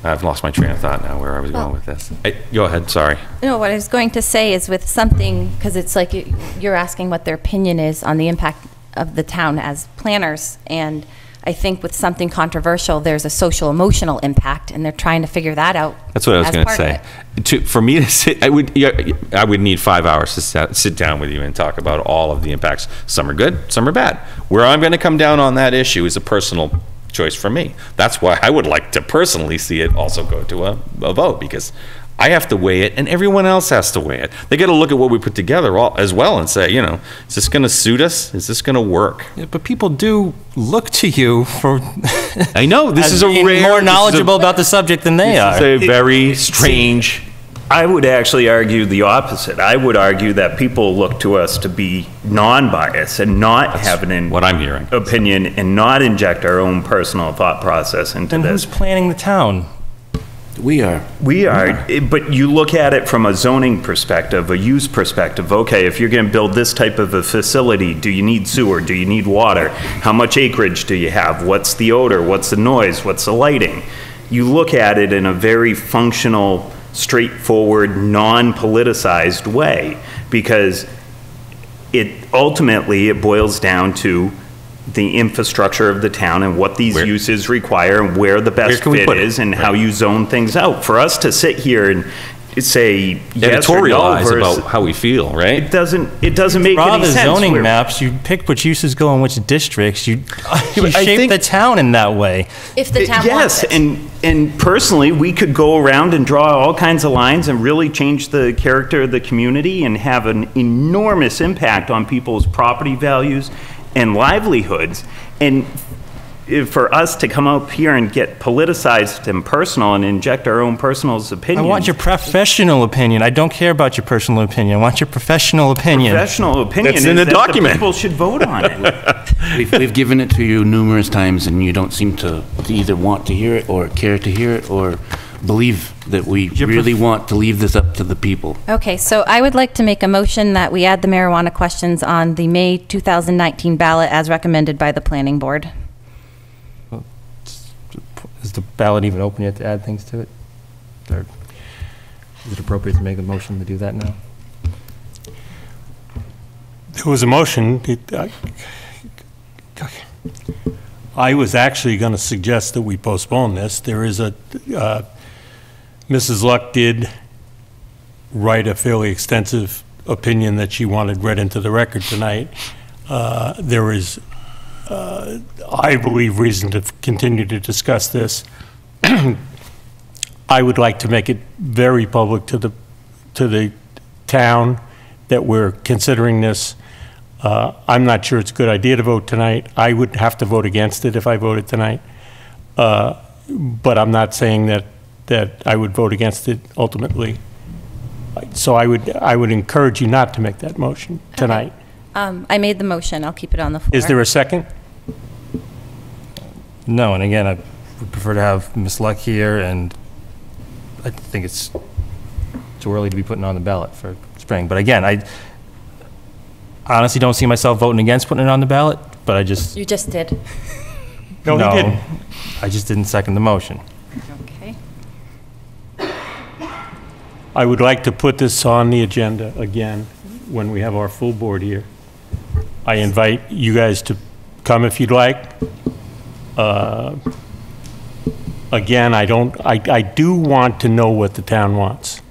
I've lost my train of thought now where I was going with this. Go ahead, sorry. No, what I was going to say is with something, because it's like you're asking what their opinion is on the impact of the town as planners, and I think with something controversial, there's a social emotional impact, and they're trying to figure that out. That's what I was going to say. For me to sit, I would need 5 hours to sit down with you and talk about all of the impacts. Some are good, some are bad. Where I'm going to come down on that issue is a personal choice for me. That's why I would like to personally see it also go to a vote, because I have to weigh it and everyone else has to weigh it. They got to look at what we put together as well and say, is this going to suit us? Is this going to work? Yeah, but people do look to you for I know, this is more knowledgeable about the subject than they are. It's a very strange. I would actually argue the opposite. I would argue that people look to us to be non-biased and not have what I'm hearing. Opinion and not inject our own personal thought process into And this. who's planning the town? We are. We are, but you look at it from a zoning perspective, a use perspective. Okay, if you're going to build this type of a facility, do you need sewer? Do you need water? How much acreage do you have? What's the odor? What's the noise? What's the lighting? You look at it in a very functional, straightforward, non-politicized way, because ultimately it boils down to the infrastructure of the town and what these uses require and where the best fit is and how you zone things out. For us to sit here and say yes or no editorialize about how we feel, right? it doesn't make any sense. Zoning maps, you pick which uses go in which districts. You shape the town in that way. If the town wants it. And personally, we could go around and draw all kinds of lines and really change the character of the community and have an enormous impact on people's property values and livelihoods. And for us to come up here and get politicized and personal and inject our own personal opinions. I want your professional opinion. I don't care about your personal opinion. I want your professional opinion. Professional opinion That's in is the that document. the people should vote on it. We've given it to you numerous times, and you don't seem to either want to hear it or care to hear it or believe that we really want to leave this up to the people. Okay, so I would like to make a motion that we add the marijuana questions on the May 2019 ballot as recommended by the planning board. Is the ballot even open yet to add things to it? Or is it appropriate to make a motion to do that now? There was a motion. I was actually going to suggest that we postpone this. There is Mrs. Luck did write a fairly extensive opinion that she wanted read into the record tonight. There is, I believe, reason to continue to discuss this. I would like to make it very public to the town that we're considering this. I'm not sure it's a good idea to vote tonight. I would have to vote against it if I voted tonight. But I'm not saying that I would vote against it ultimately. So I would encourage you not to make that motion tonight. Okay. I made the motion. I'll keep it on the floor. Is there a second? No, and again, I would prefer to have Ms. Luck here, and I think it's too early to be putting it on the ballot for spring. But again, I honestly don't see myself voting against putting it on the ballot, but I just... You just did. No, he didn't. I just didn't second the motion. Okay. I would like to put this on the agenda again when we have our full board here. I invite you guys to come if you'd like. Again, I do want to know what the town wants.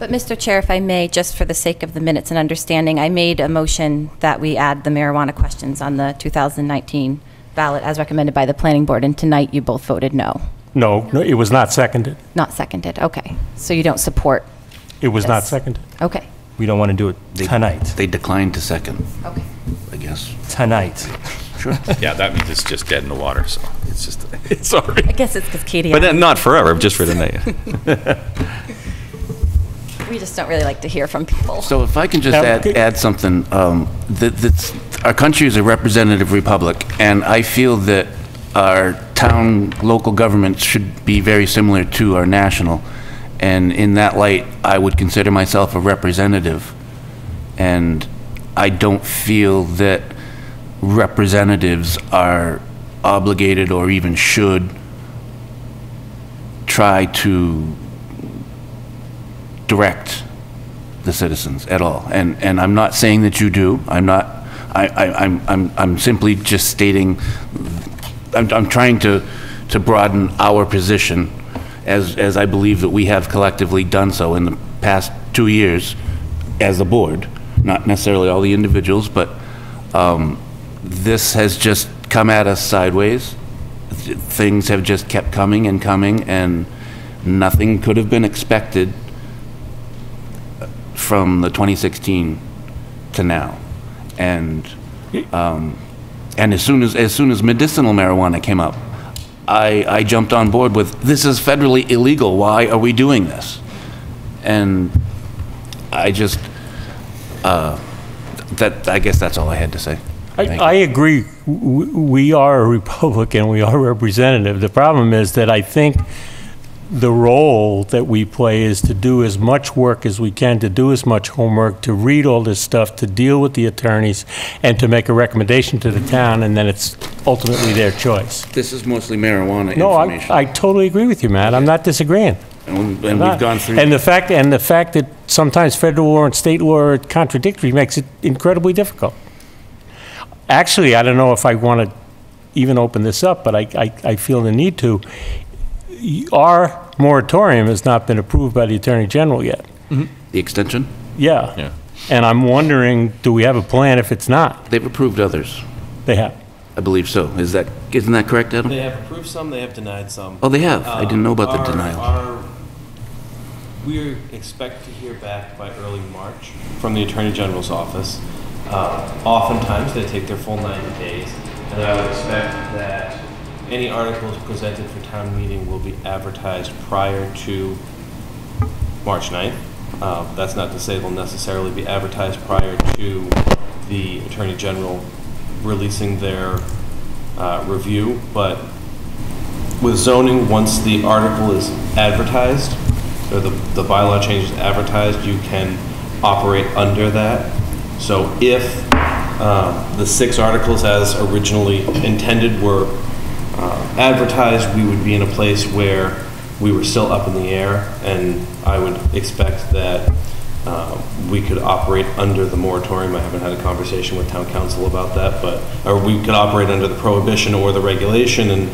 But Mr. Chair, if I may, just for the sake of the minutes and understanding, I made a motion that we add the marijuana questions on the 2019 ballot as recommended by the planning board, and tonight you both voted no. No, it was not seconded. Not seconded, okay. So you don't support, It was not Yes. seconded. okay, We don't want to do it tonight. They declined to second, okay. I guess. Tonight. Sure. Yeah, that means it's just dead in the water, so it's just, it's already. I guess it's because Katie, But then not forever, just for tonight. we just don't really like to hear from people. So if I can just Yeah, add something, our country is a representative republic, and I feel that our town, local governments should be very similar to our national. And in that light, I would consider myself a representative. And I don't feel that representatives are obligated or even should try to direct the citizens at all. And I'm not saying that you do. I'm simply just stating, I'm trying to broaden our position as I believe that we have collectively done so in the past 2 years as a board, not necessarily all the individuals, but this has just come at us sideways. Things have just kept coming and coming, and nothing could have been expected from the 2016 to now. And as soon as medicinal marijuana came up, I jumped on board with, this is federally illegal, why are we doing this? And I just, I guess that's all I had to say. Thank you. I agree. We are a Republican, we are representative. The problem is that I think the role that we play is to do as much work as we can, to do as much homework, to read all this stuff, to deal with the attorneys, and to make a recommendation to the town, and then it's ultimately their choice. This is mostly marijuana No, information. I totally agree with you, Matt. I'm not disagreeing. And we've gone through. And the fact that sometimes federal law and state law are contradictory makes it incredibly difficult. Actually, I don't know if I want to even open this up, but I feel the need to. Our moratorium has not been approved by the Attorney General yet. The extension? Yeah. Yeah. And I'm wondering, do we have a plan if it's not? They've approved others. They have. I believe so. Isn't that correct, Adam? They have approved some, they have denied some. Oh, they have? I didn't know about the denial. We expect to hear back by early March from the Attorney General's office. Oftentimes, they take their full 90 days, and I would expect that any articles presented for town meeting will be advertised prior to March 9th. That's not to say they'll necessarily be advertised prior to the Attorney General releasing their review, but with zoning, once the article is advertised, or the bylaw change is advertised, you can operate under that. So if the 6 articles as originally intended were advertised, we would be in a place where we were still up in the air, and I would expect that we could operate under the moratorium. I haven't had a conversation with town council about that, or we could operate under the prohibition or the regulation, and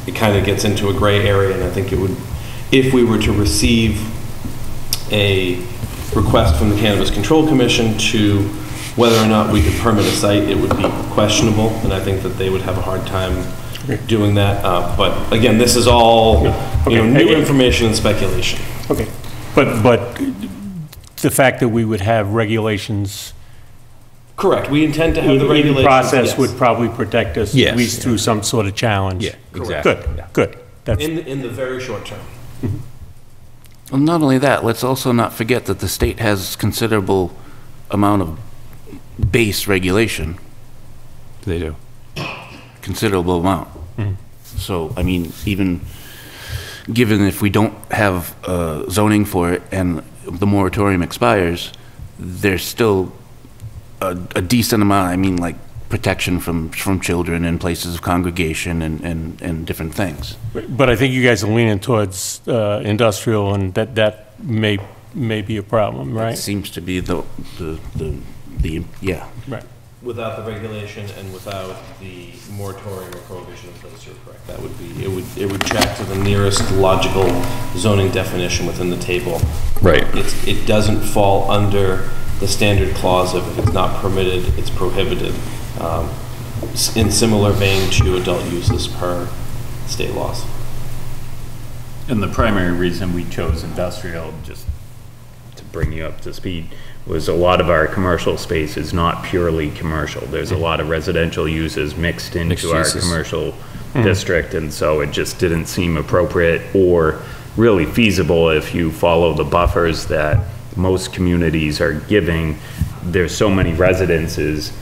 it kind of gets into a gray area, and I think it would, if we were to receive a request from the Cannabis Control Commission to whether or not we could permit a site, it would be questionable, and I think that they would have a hard time doing that. But again, this is all new information and speculation. Okay. But the fact that we would have regulations. Correct. We intend to have the regulations. The process yes. would probably protect us, Yes. at least through some sort of challenge. Yeah, exactly. Good, Yeah. good. That's, In the very short term. Well, not only that, let's also not forget that the state has considerable amount of base regulation, They do. considerable amount. So, I mean, even given if we don't have zoning for it and the moratorium expires, there's still a decent amount, I mean, like protection from children in places of congregation and different things. but I think you guys are leaning towards industrial, and that may be a problem, It right? seems to be the yeah. Right. without the regulation and without the moratorium or prohibition in place, you're correct. That would be, it would check to the nearest logical zoning definition within the table. Right. It doesn't fall under the standard clause of if it's not permitted, it's prohibited, in similar vein to adult uses per state laws. And the primary reason we chose industrial, just to bring you up to speed, was a lot of our commercial space is not purely commercial. There's a lot of residential uses mixed into our commercial district, and so it just didn't seem appropriate or really feasible if you follow the buffers that most communities are giving. There's so many residences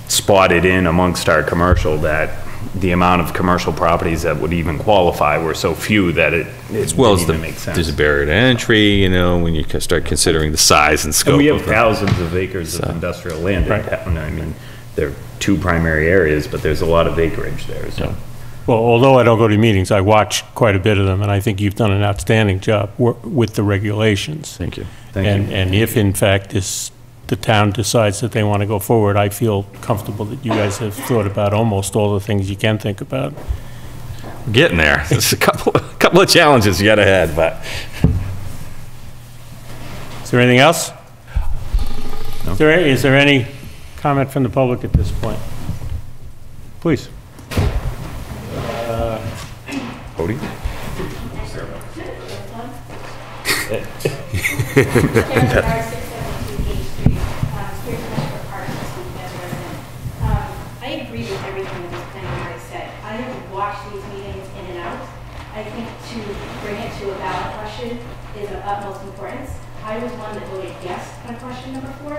spotted in amongst our commercial that the amount of commercial properties that would even qualify were so few that it As well didn't as even make sense. there's a barrier to entry, you know, when you start considering the size and scope. And we have of the- thousands of acres of industrial land in town. I mean, there are two primary areas, but there's a lot of acreage there, so. Well, although I don't go to meetings, I watch quite a bit of them, and I think you've done an outstanding job with the regulations. Thank you. Thank you. And if in fact the town decides that they want to go forward, I feel comfortable that you guys have thought about almost all the things you can think about. We're getting there. There's a couple of challenges yet ahead, but. Is there anything else? No. Is there any comment from the public at this point? Please. Cody? I agree with everything that Ms. Penny said. I have watched these meetings in and out. I think to bring it to a ballot question is of utmost importance. I was one that voted yes on question number 4.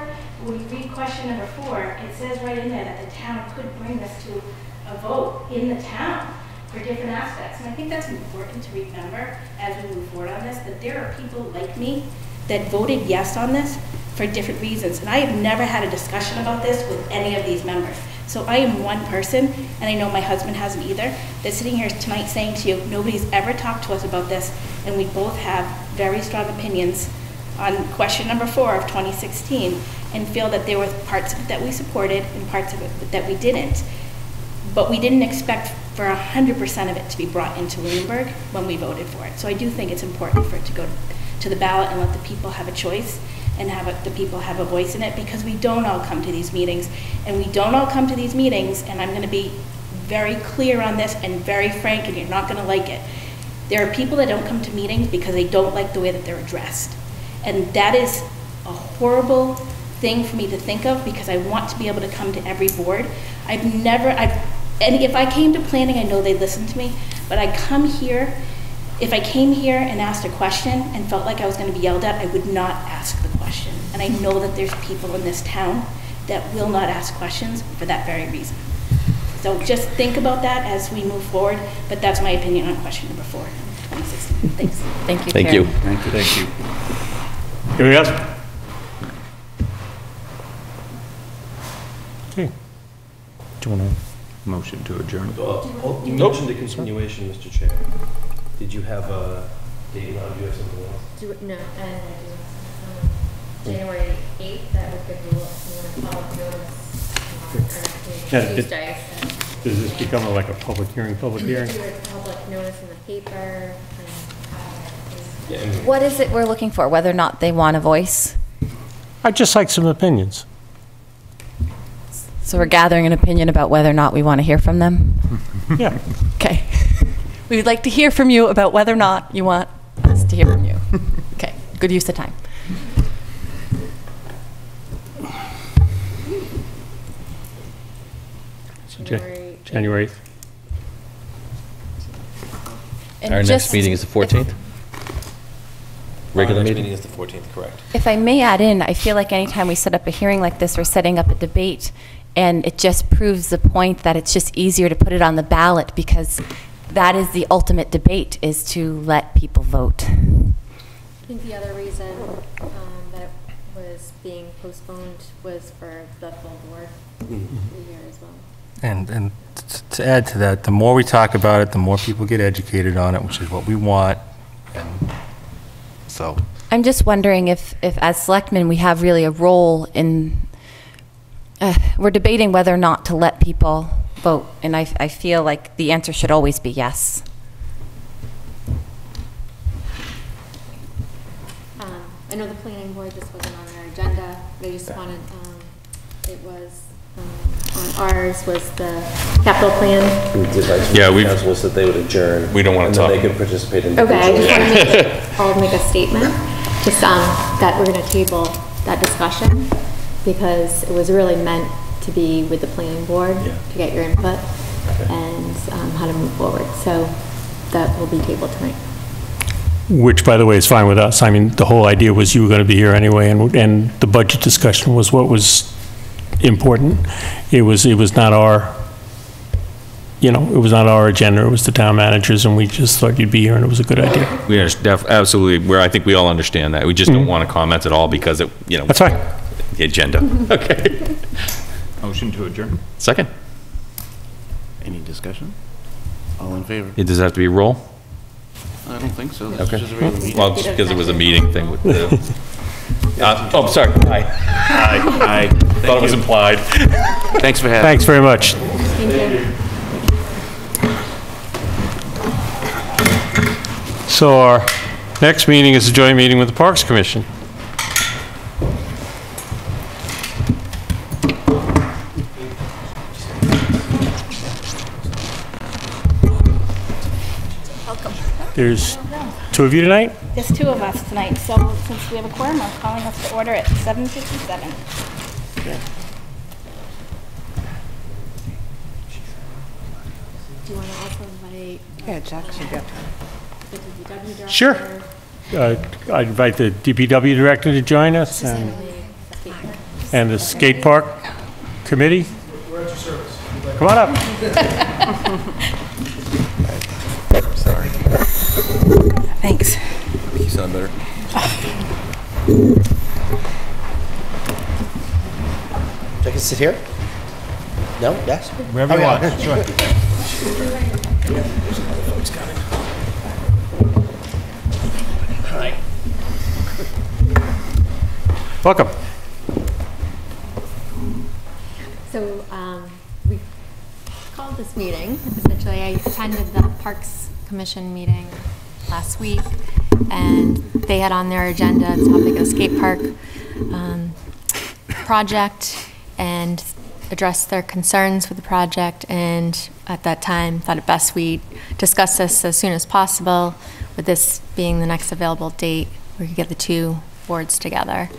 When you read question number 4, it says right in there that the town could bring this to a vote in the town for different aspects. And I think that's important to remember as we move forward on this, that there are people like me that voted yes on this for different reasons. And I have never had a discussion about this with any of these members. So I am one person, and I know my husband hasn't either, that's sitting here tonight saying to you, nobody's ever talked to us about this, and we both have very strong opinions on question number 4 of 2016, and feel that there were parts of it that we supported and parts of it that we didn't. But we didn't expect for 100% of it to be brought into Lunenburg when we voted for it. So I do think it's important for it to go to the ballot and let the people have a choice and the people have a voice in it, because we don't all come to these meetings. And we don't all come to these meetings, and I'm gonna be very clear on this and very frank, and you're not gonna like it. There are people that don't come to meetings because they don't like the way that they're addressed. And that is a horrible thing for me to think of, because I want to be able to come to every board. And if I came to planning, I know they'd listen to me, but if I came here and asked a question and felt like I was going to be yelled at, I would not ask the question. And I know that there's people in this town that will not ask questions for that very reason. So just think about that as we move forward, but that's my opinion on question number 4, 2016. Thanks. Thank you, Thank Karen. you. Thank you. Anybody else? Okay. Do you want to? Motion to adjourn. You mentioned a continuation, Mr. Chair. Did you have a date? Do you have something else? No, January 8th, that would give you a public notice Yeah, on Tuesday. Does this become like a public hearing? Do a public notice in the paper. What is it we're looking for, whether or not they want a voice? I'd just like some opinions. So we're gathering an opinion about whether or not we want to hear from them? Yeah. Okay. We would like to hear from you about whether or not you want us to hear from you. Okay, good use of time. January 8th. And Our next just- meeting is the 14th? Regular Our next meeting? is the 14th, correct. If I may add in, I feel like anytime we set up a hearing like this, we're setting up a debate, and it just proves the point that it's just easier to put it on the ballot, because that is the ultimate debate, is to let people vote. I think the other reason that it was being postponed was for the full board here as well. And to add to that, the more we talk about it, the more people get educated on it, which is what we want. And so, I'm just wondering if as selectmen, we have really a role in we're debating whether or not to let people vote, and I feel like the answer should always be yes. I know the planning board, this wasn't on our agenda, but I just wanted, it was, on ours was the capital plan. Yeah, we've- Council was that they would adjourn. We don't wanna and then talk. they could participate in. Okay, I just want to I'll make a statement, just, that we're gonna table that discussion, because it was really meant to be with the planning board, to get your input, and, how to move forward, so that will be tabled tonight. Which, by the way, is fine with us. I mean, the whole idea was you were going to be here anyway, and the budget discussion was what was important. It was not our, it was not our agenda, it was the town managers, and we just thought you'd be here, and it was a good idea. We absolutely, I think we all understand that. We just don't want to comment at all because it, That's fine. the agenda. Okay. Motion to adjourn? Second. Any discussion? All in favor? Does that have to be roll? I don't think so. This Okay. is just a regular meeting. Well, just because it was a meeting thing with the... oh, sorry. Aye. Aye. Thought it was implied. Thanks for having me. Thanks very much. Thank you. So our next meeting is a joint meeting with the Parks Commission. There's two of you tonight? There's two of us tonight, so since we have a quorum, I'm calling us to order at 7:57. Do you want to also invite? Yeah, Jack should go. The DPW director? Sure. I invite the DPW director to join us and the skate park committee. We're at your service. Come on up. Sorry. Thanks. You sound better. I can sit here? No? Yes? Wherever you want. Sure. Welcome. So, we called this meeting, essentially, I attended the Parks Commission meeting last week, and they had on their agenda the topic of the skate park project, and addressed their concerns with the project, and at that time thought it best we discuss this as soon as possible, with this being the next available date, we could get the two boards together.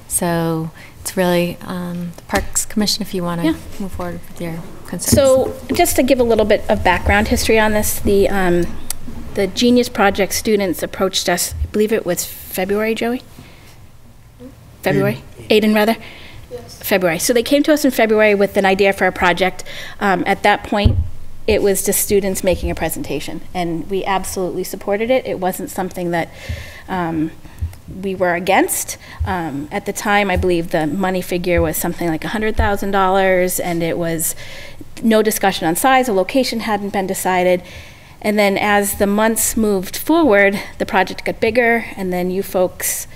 So it's really the Parks Commission, if you want to move forward with your concerns. So just to give a little bit of background history on this, the Genius Project students approached us, I believe it was February, Joey? February? Aiden, rather? Yes. February. So they came to us in February with an idea for a project. At that point, it was just students making a presentation, and we absolutely supported it. It wasn't something that we were against. At the time, I believe the money figure was something like $100,000, and it was no discussion on size, a location hadn't been decided. And then as the months moved forward, the project got bigger, and then you folks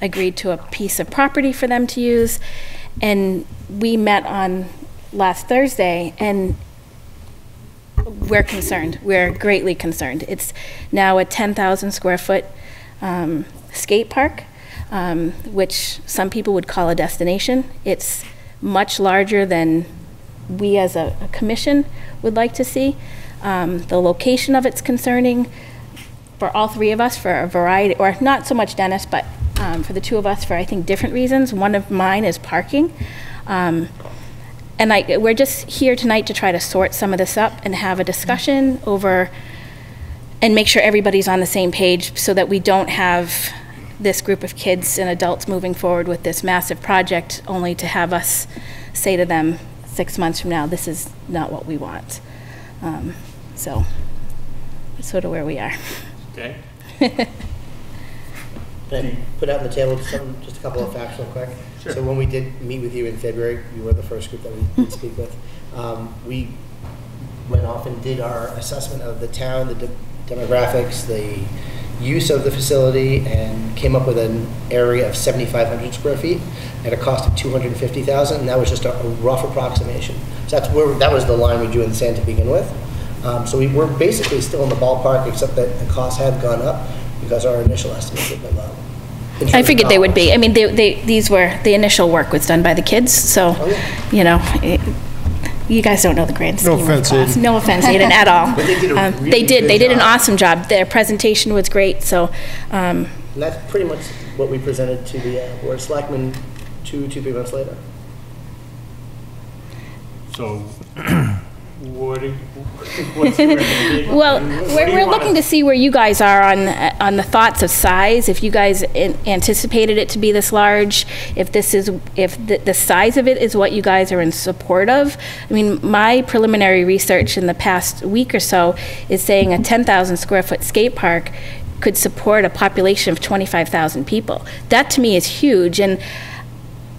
agreed to a piece of property for them to use. And we met on last Thursday, and we're concerned. We're greatly concerned. It's now a 10,000 square foot skate park, which some people would call a destination. It's much larger than we as a commission would like to see. The location of it's concerning for all three of us for a variety, or not so much Dennis, but for the two of us for, I think, different reasons. One of mine is parking. And we're just here tonight to try to sort some of this up and have a discussion over and make sure everybody's on the same page so that we don't have this group of kids and adults moving forward with this massive project only to have us say to them 6 months from now, this is not what we want. So that's sort of where we are. Okay. Can I put out on the table just a couple of facts real quick? Sure. So when we did meet with you in February, you were the first group that we did speak with. We went off and did our assessment of the town, the demographics, the use of the facility and came up with an area of 7,500 square feet at a cost of $250,000, and that was just a rough approximation. So that was the line we drew in the sand to begin with. So we're basically still in the ballpark, except that the costs have gone up because our initial estimates have been low. I figured they would be. I mean, the initial work was done by the kids, so, you know, you guys don't know the grand scheme of costs. No offense, Aiden, at all. But they did a really They did an job. awesome job. Their presentation was great, so, And that's pretty much what we presented to the Board of Selectmen 3 months later. So, what's your recommendation? well, What do you we're wanna- looking to see where you guys are on the thoughts of size, if you guys anticipated it to be this large, if the size of it is what you guys are in support of. I mean, my preliminary research in the past week or so is saying a 10,000 square foot skate park could support a population of 25,000 people. That to me is huge, and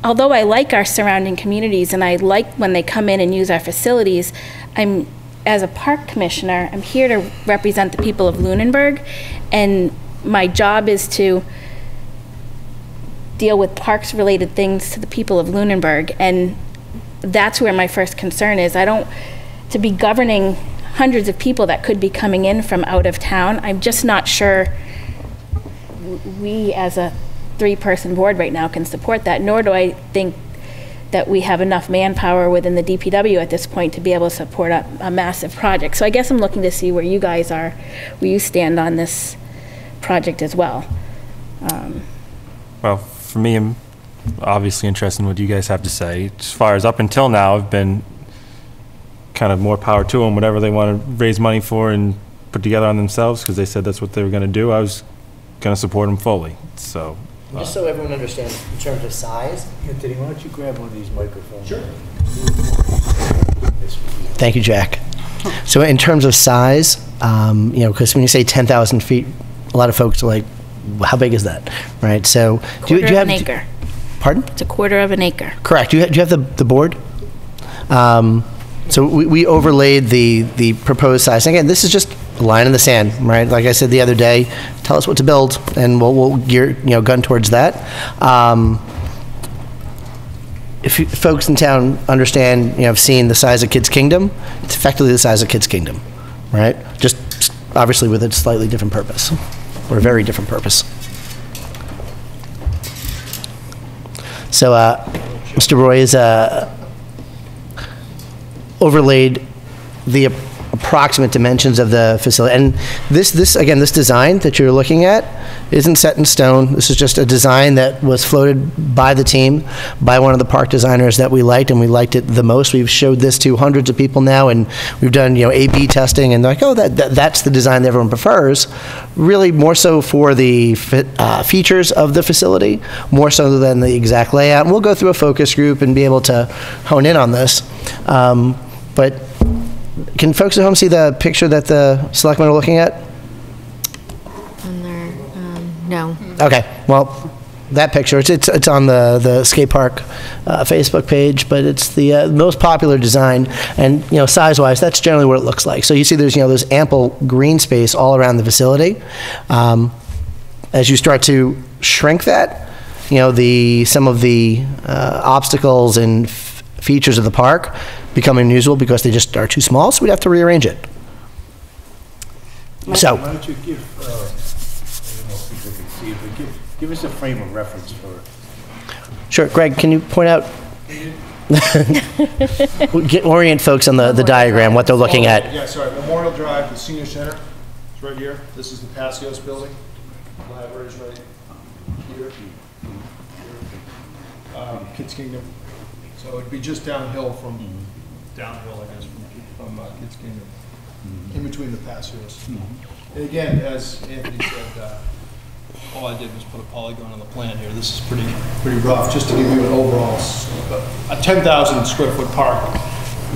although I like our surrounding communities and I like when they come in and use our facilities, as a park commissioner, I'm here to represent the people of Lunenburg, and my job is to deal with parks-related things to the people of Lunenburg, and that's where my first concern is. To be governing hundreds of people that could be coming in from out of town, I'm just not sure we as a 3-person board right now can support that, nor do I think that we have enough manpower within the DPW at this point to be able to support a massive project. So I guess I'm looking to see where you guys are, where you stand on this project as well. Well, for me, I'm obviously interested in what you guys have to say. As far as up until now, I've been kind of more power to them, whatever they want to raise money for and put together on themselves, because they said that's what they were going to do. I was going to support them fully, so. Just so everyone understands, in terms of size. Anthony, why don't you grab one of these microphones? Sure. Thank you, Jack. So in terms of size, because when you say 10,000 feet, a lot of folks are like, how big is that, right? So do you have an acre. Pardon? It's a quarter of an acre. Correct. Do you have the board? So we overlaid the proposed size. Again, this is just a line in the sand, right? Like I said the other day, tell us what to build, and we'll gear gun towards that. If folks in town understand, have seen the size of Kids Kingdom, it's effectively the size of Kids Kingdom, right? Just obviously with a slightly different purpose, or a very different purpose. So Mr. Roy has overlaid the approximate dimensions of the facility. And this design that you're looking at isn't set in stone. This is just a design that was floated by the team, by one of the park designers that we liked, and we liked it the most. We've showed this to hundreds of people now, and we've done, A/B testing, and they're like, oh, that's the design that everyone prefers. Really more so for the features of the facility, more so than the exact layout. And we'll go through a focus group and be able to hone in on this. But can folks at home see the picture that the selectmen are looking at? On there, no. Okay, well, that picture, it's on the skate park Facebook page, but it's the most popular design, and size-wise, that's generally what it looks like. So you see there's ample green space all around the facility. As you start to shrink that, some of the obstacles and features of the park become unusable because they just are too small, so we'd have to rearrange it. So, Why don't you give, I don't know if people can see it, but give us a frame of reference for it. sure, Greg, can you point out, orient folks on the diagram, what they're looking at? Yeah, sorry, Memorial Drive, the senior center, it's right here. This is the Passios building. Library's right here. Kids Kingdom. So it'd be just downhill, I guess, from Kids Kingdom, in between the Passios. And again, as Anthony said, all I did was put a polygon on the plan here. This is pretty rough, just to give you an overall, a 10,000 square foot park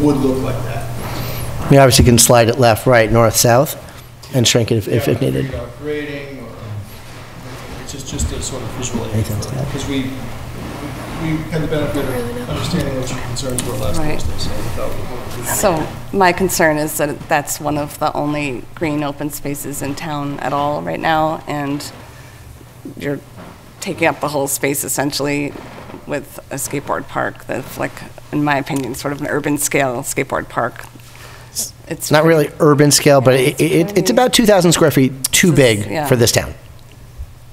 would look like that. You obviously can slide it left, right, north, south, and shrink it if needed. Grading, or it's just a sort of visual aid, because had the benefit of understanding what your concerns were last Right. Thursday, so without. So my concern is that that's one of the only green open spaces in town at all right now, and you're taking up the whole space essentially with a skateboard park that's like, in my opinion, sort of an urban scale skateboard park. It's not really urban scale, but it's about 2,000 square feet too big yeah. for this town.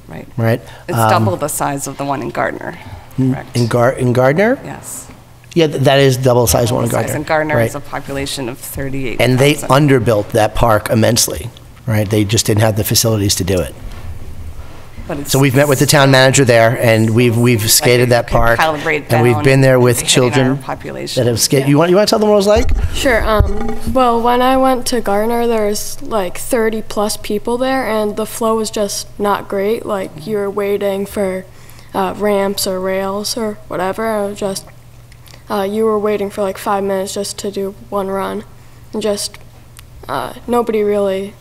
Right. Right? It's double the size of the one in Gardner, correct? In Gardner? Yes. Yeah, that is double the size one in Size Gardner. in Gardner Right. is a population of 38,000. And they underbuilt that park immensely, right? They just didn't have the facilities to do it. But it's So we've met with the town manager there, and we've skated that park, calibrate and we've down been there with hitting our children population. that have skated. You want to tell them what it was like? Sure. Well, when I went to Gardner, there was like 30 plus people there, and the flow was just not great. Like you were waiting for ramps or rails or whatever. It was just you were waiting for like 5 minutes just to do one run, and just nobody really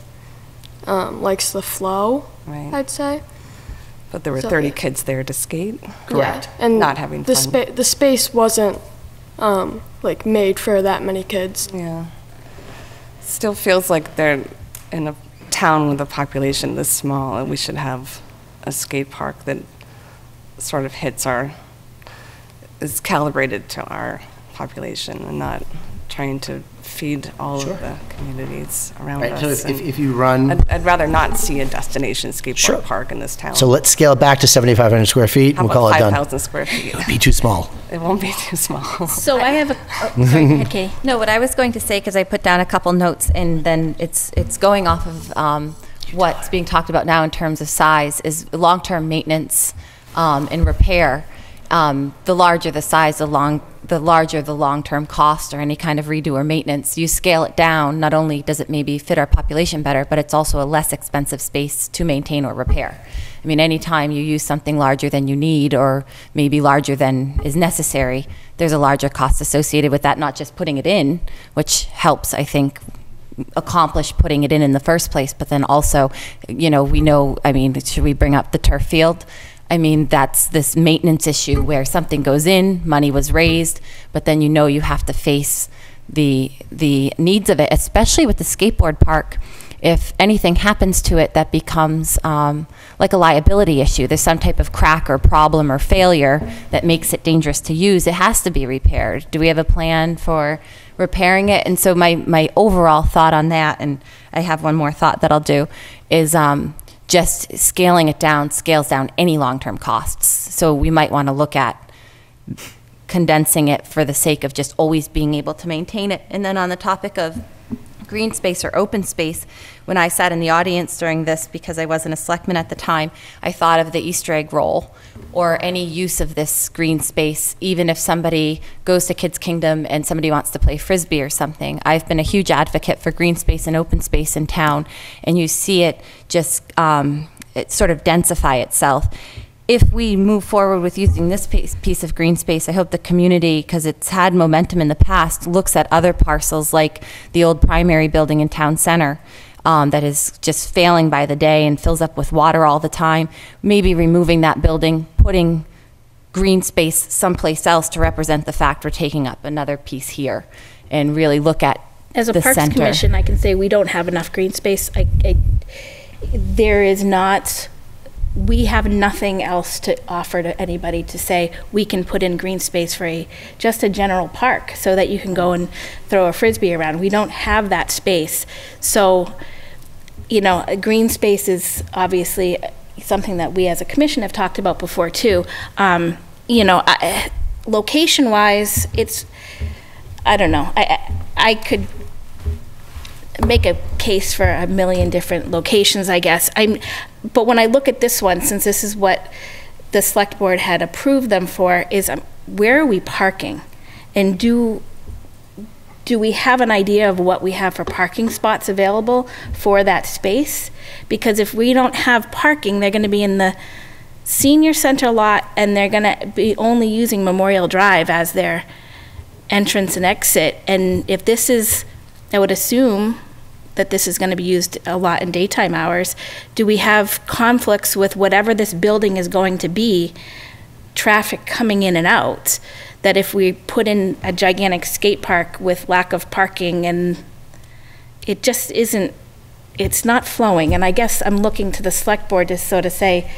likes the flow. Right. I'd say. But there were So- 30 kids there to skate. Correct. And not having the fun. the space wasn't like made for that many kids. Yeah. Still feels like they're in a town with a population this small, and we should have a skate park that sort of is calibrated to our population and not trying to feed all of the communities around Right, us. so if And you run... I'd rather not see a destination skateboard park in this town. So let's scale it back to 7,500 square feet, How and we'll call about it done. 5,000 square feet? It would be too small. It won't be too small. So I have a, oh, sorry, go ahead, Katie. No, what I was going to say, because I put down a couple notes, and then it's going off of what's being talked about now in terms of size, is long-term maintenance and repair. The larger the size, the larger the long-term cost or any kind of redo or maintenance. You scale it down, not only does it maybe fit our population better, but it's also a less expensive space to maintain or repair. I mean, anytime you use something larger than you need or maybe larger than is necessary, there's a larger cost associated with that, not just putting it in, which helps, I think, accomplish putting it in the first place, but then also, we know, I mean, should we bring up the turf field? I mean, that's this maintenance issue where something goes in, money was raised, but then you have to face the needs of it, especially with the skateboard park. If anything happens to it, that becomes like a liability issue. There's some type of crack or problem or failure that makes it dangerous to use. It has to be repaired. Do we have a plan for repairing it? And so my overall thought on that, and I have one more thought that I'll do, is just scaling it down scales down any long-term costs. So we might want to look at condensing it for the sake of just always being able to maintain it. And then on the topic of green space or open space, when I sat in the audience during this, because I wasn't a selectman at the time, I thought of the Easter egg roll or any use of this green space, even if somebody goes to Kids Kingdom and somebody wants to play Frisbee or something. I've been a huge advocate for green space and open space in town, and you see it just it sort of densify itself. If we move forward with using this piece of green space, I hope the community, because it's had momentum in the past, looks at other parcels like the old primary building in Town Center that is just failing by the day and fills up with water all the time. Maybe removing that building, putting green space someplace else to represent the fact we're taking up another piece here, and really look at As a the Parks center. Commission, I can say we don't have enough green space. There is not, we have nothing else to offer to anybody to say we can put in green space for just a general park so that you can go and throw a Frisbee around. We don't have that space. So, a green space is obviously something that we as a commission have talked about before too. Location-wise, I don't know. I could make a case for a million different locations, I guess. But when I look at this one, since this is what the select board had approved them for, is where are we parking? And do we have an idea of what we have for parking spots available for that space? Because if we don't have parking, they're going to be in the senior center lot, and they're going to be only using Memorial Drive as their entrance and exit. And if this is, I would assume that this is going to be used a lot in daytime hours, do we have conflicts with whatever this building is going to be traffic coming in and out, that if we put in a gigantic skate park with lack of parking, and it just isn't, it's not flowing. And I guess I'm looking to the select board to sort of say,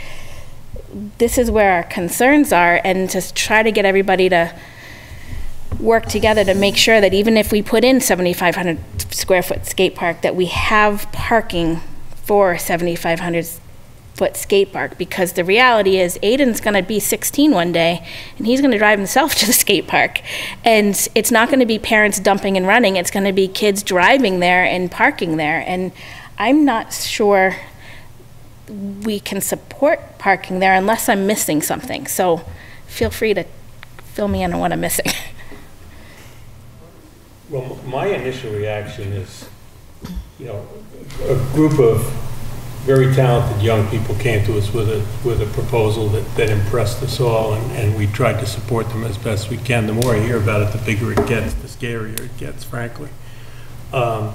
this is where our concerns are, and to try to get everybody to work together to make sure that even if we put in 7,500 square foot skate park, that we have parking for 7,500 foot skate park. Because the reality is Aiden's gonna be 16 one day and he's gonna drive himself to the skate park. And it's not gonna be parents dumping and running, it's gonna be kids driving there and parking there. And I'm not sure we can support parking there unless I'm missing something. So feel free to fill me in on what I'm missing. Well, my initial reaction is, you know, a group of very talented young people came to us with a proposal that impressed us all, and we tried to support them as best we can. The more I hear about it, the bigger it gets, the scarier it gets, frankly. The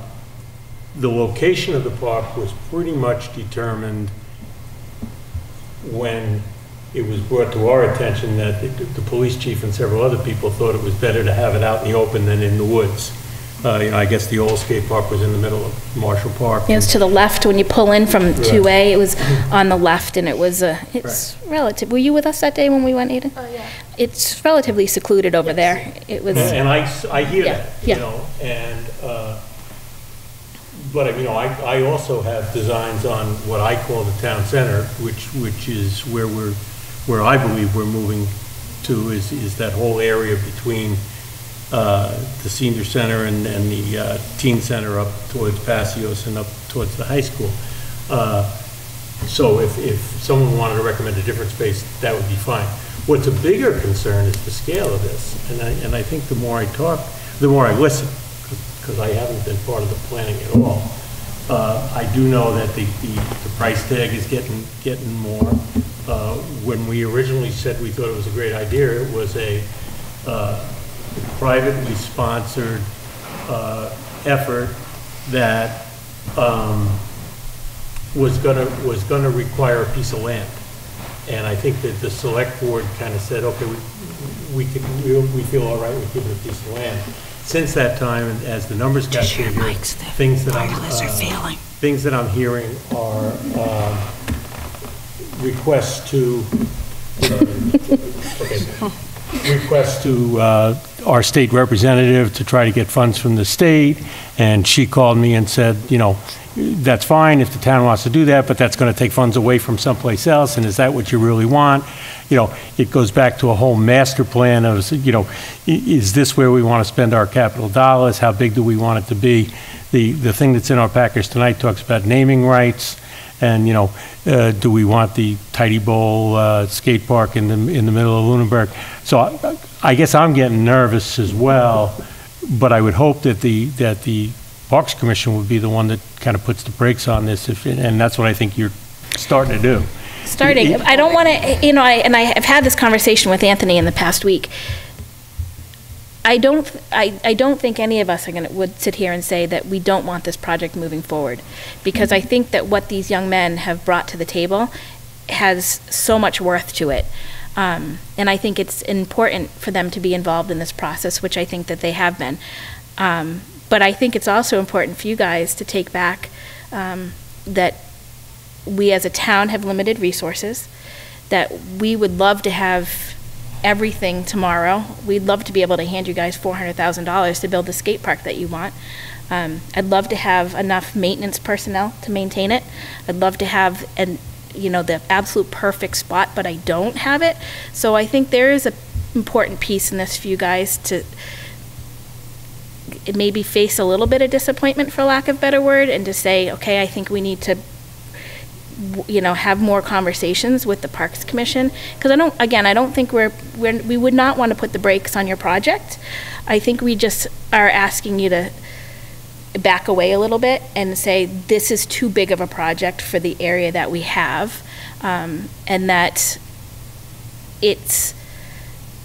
location of the park was pretty much determined when it was brought to our attention that the police chief and several other people thought it was better to have it out in the open than in the woods. You know, I guess the old skate park was in the middle of Marshall Park. It was to the left when you pull in from 2A. It was on the left, and it was it's relative. Were you with us that day when we went, Aiden? Oh, yeah. It's relatively secluded over there. It was. And I hear that, yeah. you know, and but you know, I also have designs on what I call the town center, which is where I believe we're moving to is that whole area between the senior center and the teen center up towards Passios and up towards the high school. So if someone wanted to recommend a different space, that would be fine. What's a bigger concern is the scale of this, and I think the more I talk, the more I listen, because I haven't been part of the planning at all. I do know that the price tag is getting more. When we originally said we thought it was a great idea, it was a privately sponsored effort that was gonna require a piece of land. And I think that the select board kind of said, okay, we feel all right with giving a piece of land. Since that time, and as the numbers got bigger, things that I'm hearing are requests to our state representative to try to get funds from the state, and she called me and said, you know, that's fine if the town wants to do that, but that's going to take funds away from someplace else, and is that what you really want? You know, it goes back to a whole master plan of, you know, is this where we want to spend our capital dollars? How big do we want it to be? The thing that's in our package tonight talks about naming rights, and, you know, do we want the Tidy Bowl skate park in the middle of Lunenburg? So I guess I'm getting nervous as well, but I would hope that the Parks Commission would be the one that kind of puts the brakes on this, and that's what I think you're starting to do. I don't want to, you know, and I've had this conversation with Anthony in the past week. I don't think any of us would sit here and say that we don't want this project moving forward, because I think that what these young men have brought to the table has so much worth to it. And I think it's important for them to be involved in this process, which I think that they have been. But I think it's also important for you guys to take back that we as a town have limited resources, that we would love to have everything tomorrow. We'd love to be able to hand you guys $400,000 to build the skate park that you want. I'd love to have enough maintenance personnel to maintain it. I'd love to have the absolute perfect spot, but I don't have it. So I think there is an important piece in this for you guys to maybe face a little bit of disappointment, for lack of a better word, and to say, okay, I think we need to have more conversations with the Parks Commission, because I don't think we would not want to put the brakes on your project. I think we just are asking you to back away a little bit and say this is too big of a project for the area that we have, and that it's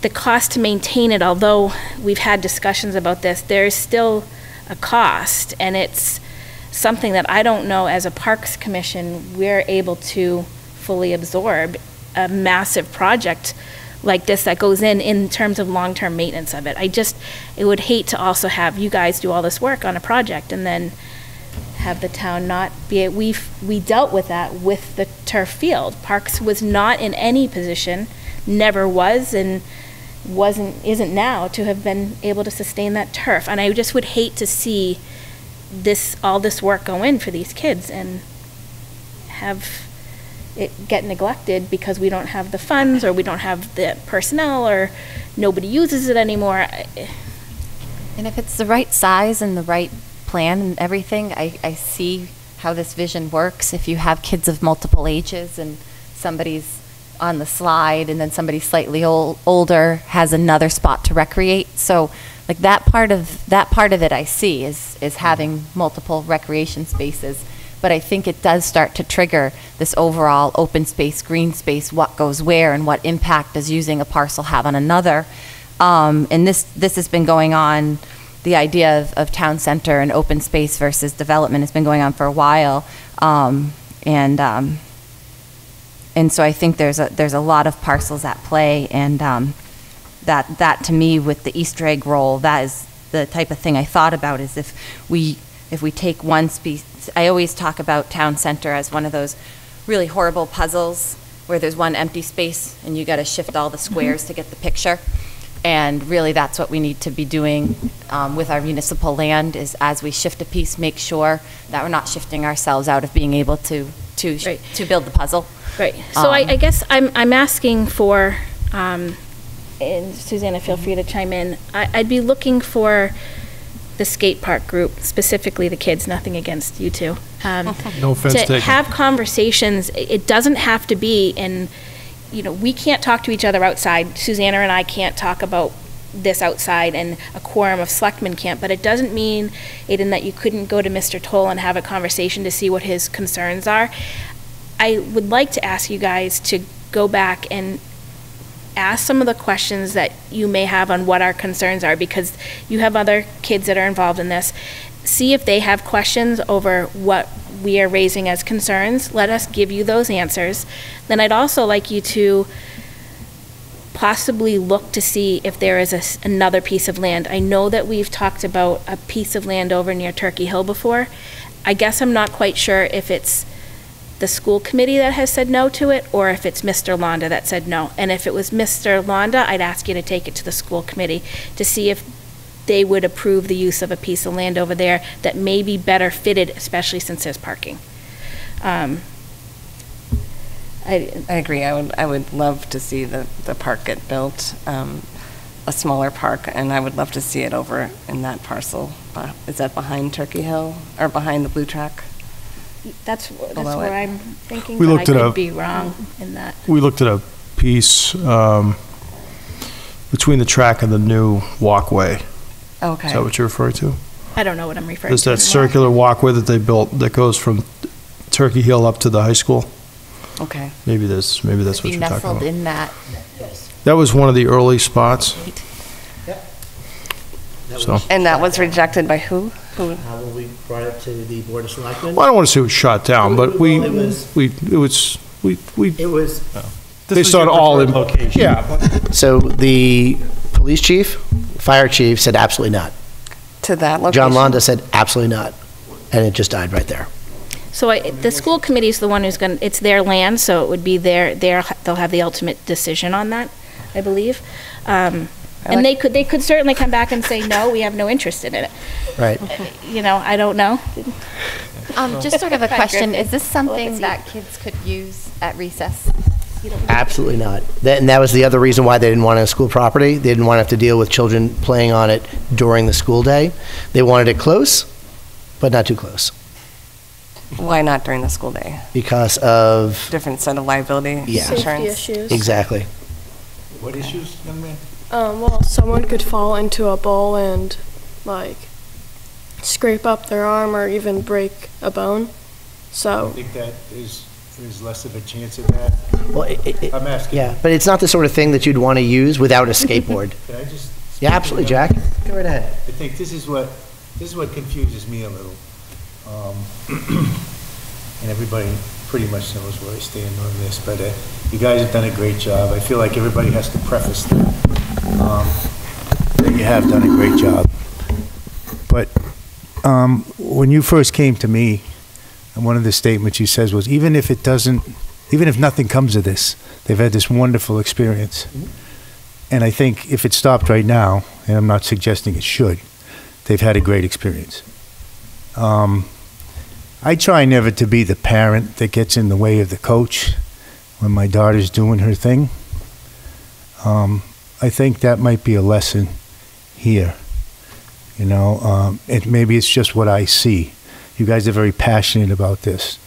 the cost to maintain it. Although we've had discussions about this, there's still a cost, and it's something that I don't know as a Parks Commission we're able to fully absorb. A massive project like this that goes in terms of long-term maintenance of it. I would hate to also have you guys do all this work on a project and then have the town not be it. We dealt with that with the turf field. Parks was not in any position, never was, and isn't now to have been able to sustain that turf. And I just would hate to see all this work go in for these kids and have it get neglected because we don't have the funds or we don't have the personnel or nobody uses it anymore. And if it's the right size and the right plan and everything, I see how this vision works. If you have kids of multiple ages and somebody's on the slide and then somebody slightly older has another spot to recreate. So like that part of it I see is having multiple recreation spaces. But I think it does start to trigger this overall open space, green space, what goes where and what impact does using a parcel have on another. And this has been going on, the idea of town center and open space versus development has been going on for a while. And so I think there's a lot of parcels at play, and that to me with the Easter egg roll, that is the type of thing I thought about, is if we take one piece. I always talk about town center as one of those really horrible puzzles where there's one empty space and you got to shift all the squares to get the picture. And really that's what we need to be doing with our municipal land, is as we shift a piece, make sure that we're not shifting ourselves out of being able to build the puzzle. Right. So I guess I'm asking for, and Susanna, feel free to chime in. I'd be looking for the skate park group, specifically the kids, nothing against you two. No offense taken. To have conversations. It doesn't have to be we can't talk to each other outside. Susanna and I can't talk about this outside, and a quorum of selectmen can't, but it doesn't mean, Aiden, that you couldn't go to Mr. Toll and have a conversation to see what his concerns are. I would like to ask you guys to go back and ask some of the questions that you may have on what our concerns are, because you have other kids that are involved in this. See if they have questions over what we are raising as concerns. Let us give you those answers. Then I'd also like you to possibly look to see if there is another piece of land. I know that we've talked about a piece of land over near Turkey Hill before. I guess I'm not quite sure if it's the school committee that has said no to it, or if it's Mr. Londa that said no. And if it was Mr. Londa, I'd ask you to take it to the school committee to see if they would approve the use of a piece of land over there that may be better fitted, especially since there's parking. I agree. I would love to see the park get built, a smaller park, and I would love to see it over in that parcel. Is that behind Turkey Hill or behind the blue track? That's where I'm thinking, We but I looked at could be wrong in that. We looked at a piece between the track and the new walkway. Okay. Is that what you're referring to? I don't know what I'm referring There's to. that circular walkway that they built that goes from Turkey Hill up to the high school. Okay. Maybe that's what you're talking Nestled about. in that. That was one of the early spots. So. And that was rejected by who? When we brought it to the Board of Selectmen. Well, I don't want to say it was shot down, but It was based on all in location. Yeah. So the police chief, fire chief said absolutely not. To that location? John Londa said absolutely not, and it just died right there. So the school committee is the one who's it's their land, so it would be they'll have the ultimate decision on that, I believe. And they could certainly come back and say, no, we have no interest in it. Right. I don't know. Just sort of a question, is this something that kids could use at recess? Absolutely not. And that was the other reason why they didn't want it on school property. They didn't want to have to deal with children playing on it during the school day. They wanted it close, but not too close. Why not during the school day? Because of... Different set of liability insurance? Safety issues. Exactly. What issues, young man? Well, someone could fall into a bowl and, scrape up their arm or even break a bone. So I think that there's less of a chance of that. Well, I'm asking. Yeah, but it's not the sort of thing that you'd want to use without a skateboard. Can I just? Yeah, absolutely, Jack. Go right ahead. I think this is what confuses me a little. And everybody pretty much knows where I stand on this, but You guys have done a great job. I feel like everybody has to preface that you have done a great job. But when you first came to me, and one of the statements you said was, even if nothing comes of this, they've had this wonderful experience. And I think if it stopped right now, and I'm not suggesting it should, they've had a great experience. I try never to be the parent that gets in the way of the coach when my daughter's doing her thing. I think that might be a lesson here. You know, maybe it's just what I see. You guys are very passionate about this.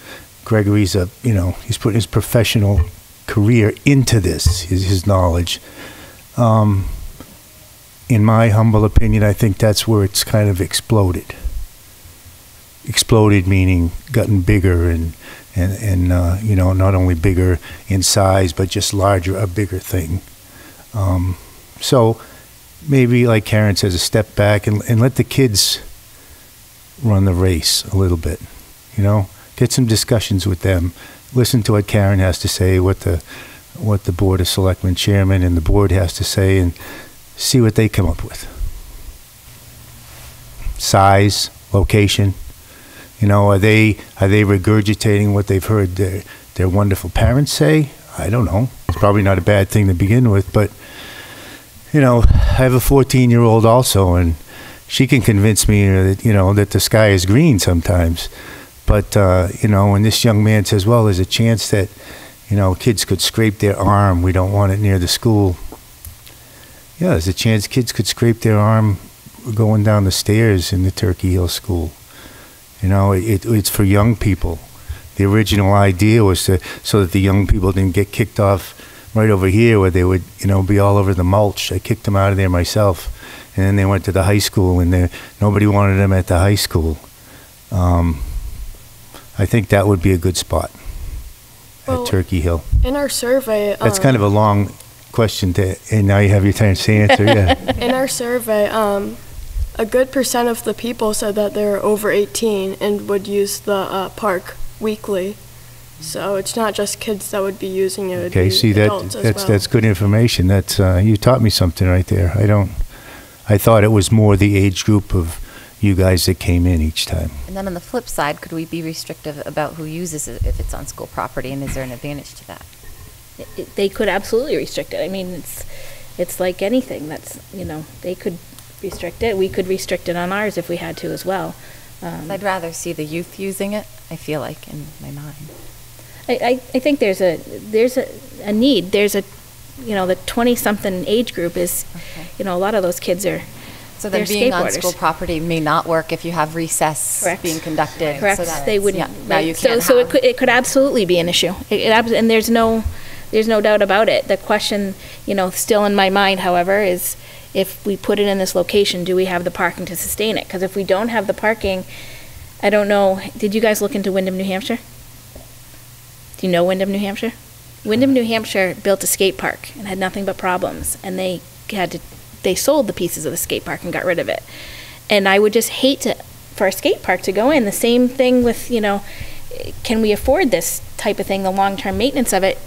Gregory's he's putting his professional career into this, his knowledge. In my humble opinion, I think that's where it's kind of exploded. Exploded meaning gotten bigger and not only bigger in size, but just larger, a bigger thing. So maybe, like Karen says, a step back and let the kids run the race a little bit, get some discussions with them, listen to what Karen has to say, what the Board of Selectmen chairman and the board has to say, and see what they come up with. Size, location, are they regurgitating what they've heard their wonderful parents say? I don't know. It's probably not a bad thing to begin with, but I have a 14-year-old also, and she can convince me that the sky is green sometimes. But when this young man says, well, there's a chance that kids could scrape their arm, we don't want it near the school. Yeah, there's a chance kids could scrape their arm going down the stairs in the Turkey Hill School. It's for young people. The original idea was so that the young people didn't get kicked off right over here where they would, be all over the mulch. I kicked them out of there myself. And then they went to the high school, and nobody wanted them at the high school. I think that would be a good spot at Turkey Hill. In our survey... That's kind of a long question, and now you have your chance to answer, yeah. In our survey, a good percent of the people said that they're over 18 and would use the park weekly. So it's not just kids that would be using it. Okay, see, that's good information. That's you taught me something right there. I thought it was more the age group of you guys that came in each time. And then on the flip side, could we be restrictive about who uses it if it's on school property, and is there an advantage to that? They could absolutely restrict it. I mean, it's like anything that's, they could restrict it. We could restrict it on ours if we had to as well. I'd rather see the youth using it, I feel like, in my mind. I think there's a need. There's the 20-something age group is, a lot of those kids are. So then being on school property may not work if you have recess being conducted. Correct. So they wouldn't. Yeah, now you can't. So it could absolutely be an issue. And there's no doubt about it. The question, still in my mind, however, is if we put it in this location, do we have the parking to sustain it? Because if we don't have the parking, I don't know. Did you guys look into Windham, New Hampshire? Do you know Windham, New Hampshire? Windham, New Hampshire built a skate park and had nothing but problems, and they sold the pieces of the skate park and got rid of it. And I would just hate for a skate park to go in. The same thing with, can we afford this type of thing? The long-term maintenance of it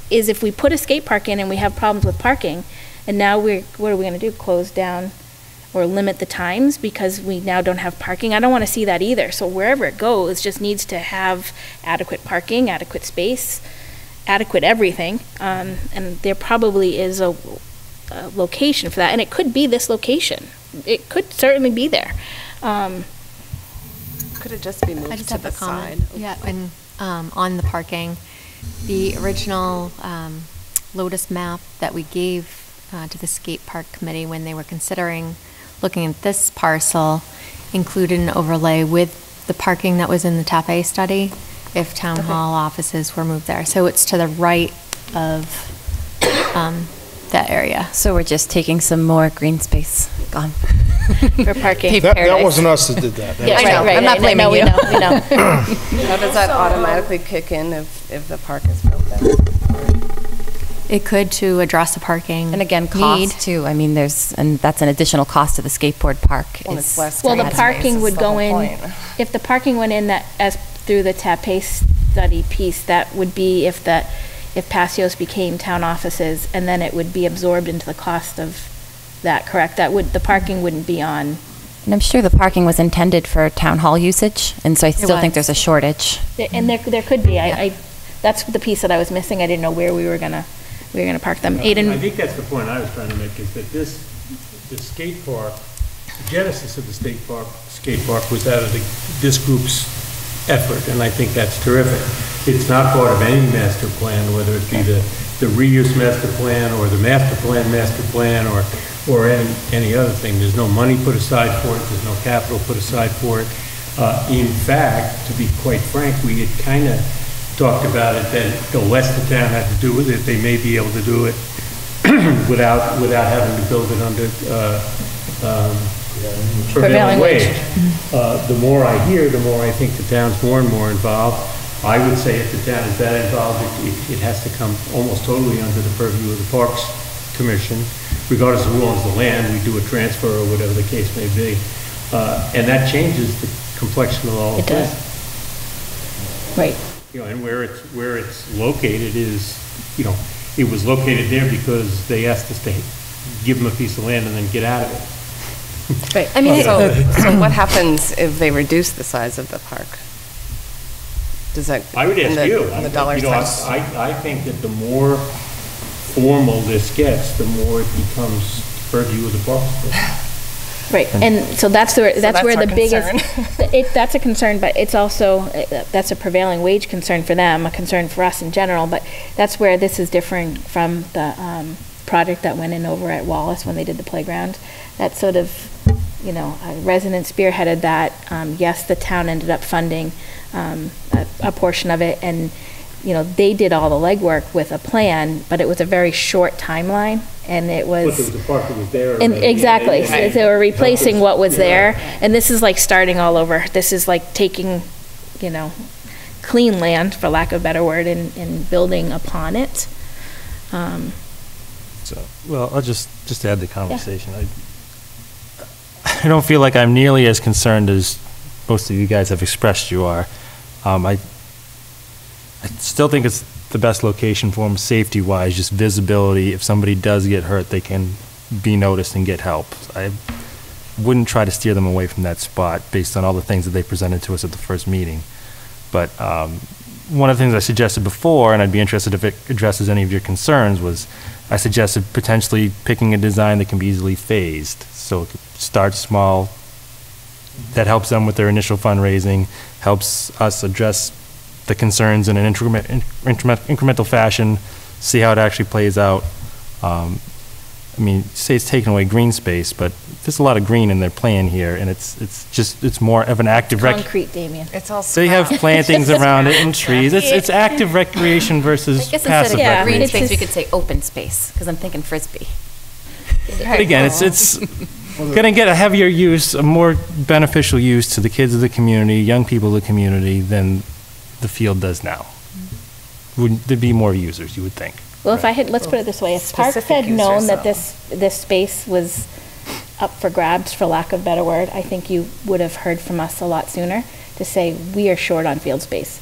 is if we put a skate park in and we have problems with parking, and now what are we going to do? Close down or limit the times because we now don't have parking? I don't want to see that either. So wherever it goes, just needs to have adequate parking, adequate space, adequate everything. And there probably is a location for that, and it could be this location. It could certainly be there. Could it just be moved to the side? Yeah, and on the parking, the original Lotus map that we gave to the skate park committee when they were considering looking at this parcel included an overlay with the parking that was in the Tafe study if town hall offices were moved there. So it's to the right of that area. So we're just taking some more green space. Gone. For parking. That wasn't us that did that. Yeah, right. I'm not blaming you. We know. How does that automatically kick in if the park is built there? It could to address the parking. And again, cost too. I mean, that's an additional cost to the skateboard park. Well, it's less the parking would go in, if the parking went in that as through the Tape study piece, that would be if if Passios became town offices, and then it would be absorbed into the cost of that, correct? The parking wouldn't be on. And I'm sure the parking was intended for town hall usage, and so I still think there's a shortage. And there could be. That's the piece that I was missing. I didn't know where we were gonna park them. Aiden? I think that's the point I was trying to make, is that the skate park, the genesis of the skate park was out of this group's effort, and I think that's terrific. It's not part of any master plan, whether it be the reuse master plan or the master plan or any other thing. There's no money put aside for it. There's no capital put aside for it. In fact, to be quite frank, we had kind of talked about it that the less the town had to do with it, they may be able to do it without having to build it under prevailing wage. The more I hear, the more I think the town's more and more involved. I would say if the town is that involved, it has to come almost totally under the purview of the Parks Commission. Regardless of who owns the land, we do a transfer or whatever the case may be. And that changes the complexion of all of it. It does. Right. And where it's located is, it was located there because they asked us to give them a piece of land and then get out of it. Right. I mean, so what happens if they reduce the size of the park? Does that? I would ask you. The dollar size. I think that the more formal this gets, the more it becomes purview of the Parks. Right, and so that's where the biggest, that's a concern, but it's also, that's a prevailing wage concern for them, a concern for us in general, but that's where this is different from the project that went in over at Wallace when they did the playground. That sort of, a resident spearheaded that. Yes, the town ended up funding a portion of it, and they did all the legwork with a plan, but it was a very short timeline, and it was. But there was a park that was there. And exactly, so they were replacing what was there, and this is like starting all over. This is like taking, clean land, for lack of a better word, and building upon it. I'll just add the conversation. Yeah. I don't feel like I'm nearly as concerned as most of you guys have expressed you are. I still think it's the best location for them safety-wise, just visibility. If somebody does get hurt, they can be noticed and get help. I wouldn't try to steer them away from that spot based on all the things that they presented to us at the first meeting. But one of the things I suggested before, and I'd be interested if it addresses any of your concerns, was I suggested potentially picking a design that can be easily phased. So it could start small. That helps them with their initial fundraising, helps us address the concerns in an incremental fashion, see how it actually plays out. Say it's taking away green space, but there's a lot of green in their plan here, and it's more of an active concrete, Damien. It's all they have plantings around it and trees. It's active recreation versus passive recreation. Instead of green space, we could say open space, because I'm thinking frisbee. But again, it's going to get a heavier use, a more beneficial use to the kids of the community, young people of the community, than the field does now. Would there be more users, you would think? Well, let's put it this way, if Parks had known that this space was up for grabs, for lack of a better word, I think you would have heard from us a lot sooner to say, we are short on field space.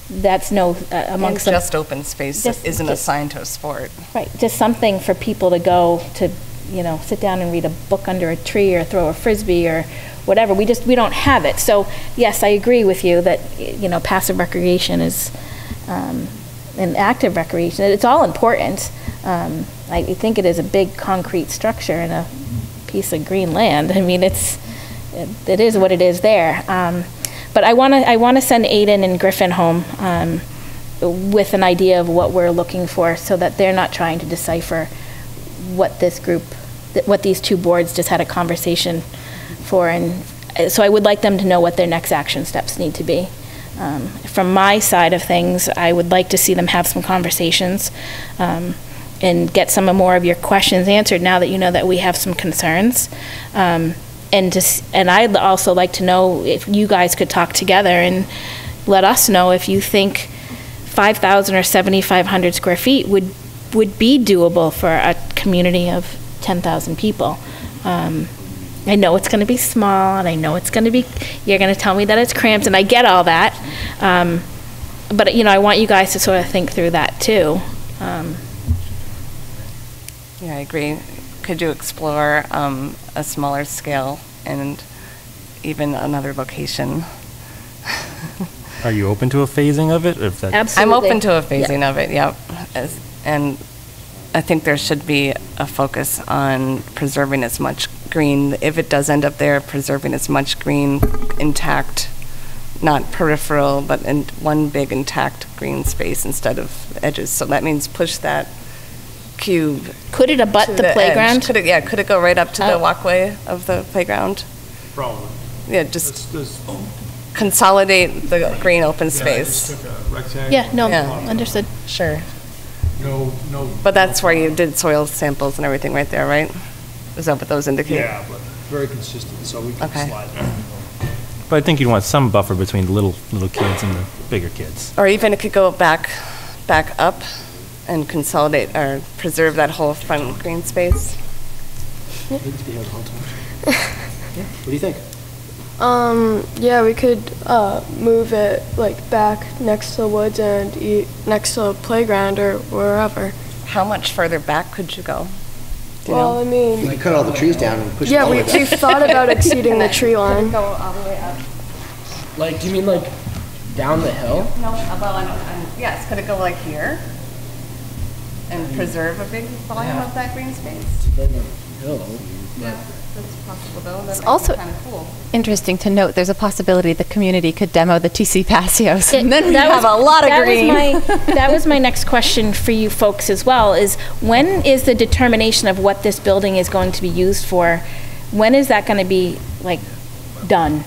That's no, amongst and just open space isn't assigned to a sport. Right, just something for people to go to, sit down and read a book under a tree or throw a frisbee or whatever. We don't have it. So yes, I agree with you that, passive recreation is, and active recreation, it's all important. I think it is a big concrete structure and a piece of green land. It is what it is there. But I want to send Aiden and Griffin home with an idea of what we're looking for, so that they're not trying to decipher what these two boards just had a conversation for. And so I would like them to know what their next action steps need to be. From my side of things, I would like to see them have some conversations and get some more of your questions answered now that you know that we have some concerns. And I'd also like to know if you guys could talk together and let us know if you think 5,000 or 7,500 square feet would be doable for a community of 10,000 people. I know it's going to be small, and I know it's going to be, you're going to tell me that it's cramped, and I get all that. but, you know, I want you guys to sort of think through that too. Yeah, I agree. Could you explore a smaller scale and even another location? Are you open to a phasing of it? If that, Absolutely. I'm open to a phasing of it, yep. And I think there should be a focus on preserving as much green, if it does end up there, preserving as much green intact, not peripheral, but in one big intact green space instead of edges. So that means push that cube. Could it abut to the playground? Edge. Could it go right up to the Oh. walkway of the playground? Probably. Yeah, just consolidate the green open space. Took a rectangle. Yeah, no, Yeah. understood. Sure. No. But that's where you did soil samples and everything right there, right? Is that what those indicate? Yeah, but very consistent, so we can Okay. slide that. but I think you'd want some buffer between the little kids and the bigger kids. Or even it could go back up and consolidate or preserve that whole front green space. What do you think? Yeah, we could move it like back next to the woods and next to the playground or wherever. How much further back could you go? Do you Well, know? I mean, You cut all the trees down and push yeah, it all the way we've back. thought about exceeding the tree line. Go all the way up. Like, do you mean like down the hill? No, well, yes, could it go like here? And preserve a big volume of that green space? Hill. Yeah, that's possible though. That might also- be kind of cool. Interesting to note, there's a possibility the community could demo the TC patios, and then we That have was- a lot of that was green. that was my next question for you folks as well, is when is the determination of what this building is going to be used for? When is that going to be, like, done?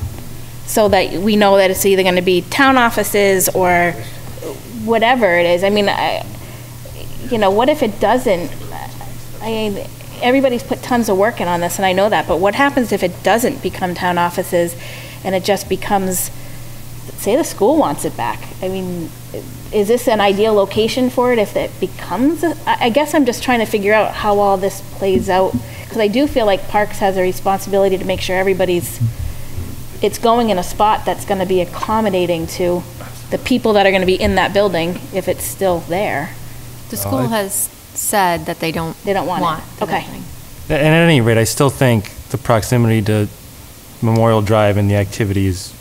So that we know that it's either going to be town offices or whatever it is. I mean, you know, what if it doesn't? I mean, everybody's put tons of work in on this, and I know that, but what happens if it doesn't become town offices and it just becomes, say the school wants it back? I mean, is this an ideal location for it if it becomes, I guess I'm just trying to figure out how all this plays out, because I do feel like Parks has a responsibility to make sure it's going in a spot that's going to be accommodating to the people that are going to be in that building if it's still there. The school has said that they don't want it. the Okay. building. And at any rate, I still think the proximity to Memorial Drive and the activity is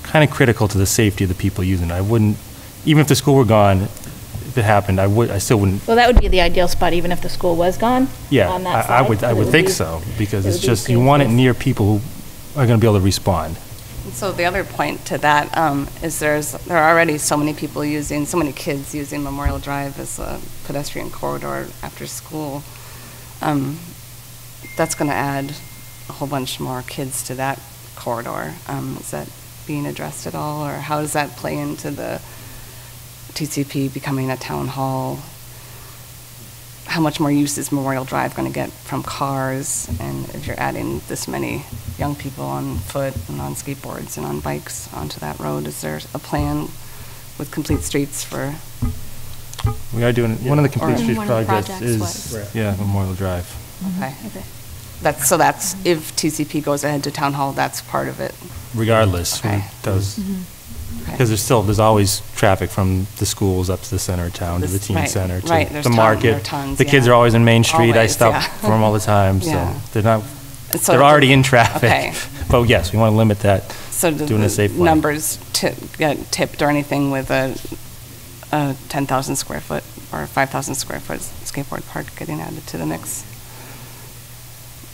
kind of critical to the safety of the people using it. I wouldn't, even if the school were gone, if it happened, I still wouldn't. Well, that would be the ideal spot, even if the school was gone. Yeah, on that I side, would but it think be- so, because it it's would be just, you green want it space. near people who are going to be able to respond. So the other point to that is there are already so many kids using Memorial Drive as a pedestrian corridor after school. That's going to add a whole bunch more kids to that corridor. Is that being addressed at all, or how does that play into the TCP becoming a town hall? How much more use is Memorial Drive going to get from cars? And if you're adding this many young people on foot and on skateboards and on bikes onto that road, is there a plan with Complete Streets for? We are doing, one of the Complete Or- Streets One of the projects projects was. is, yeah, Memorial Drive. Okay. That's, if TCP goes ahead to town hall, that's part of it. Regardless, Okay. it does. Okay. Because there's always traffic from the schools up to the center of town, to the teen Right, center, to right, there's the there are market. tons, The kids yeah. are always in Main Street. I Always, stop yeah. for them all the time, so Yeah. So they're already in traffic. Okay. But yes, we want to limit that, So do doing a safe the way. numbers get tipped or anything with a 10,000 square foot or 5,000 square foot skateboard park getting added to the mix?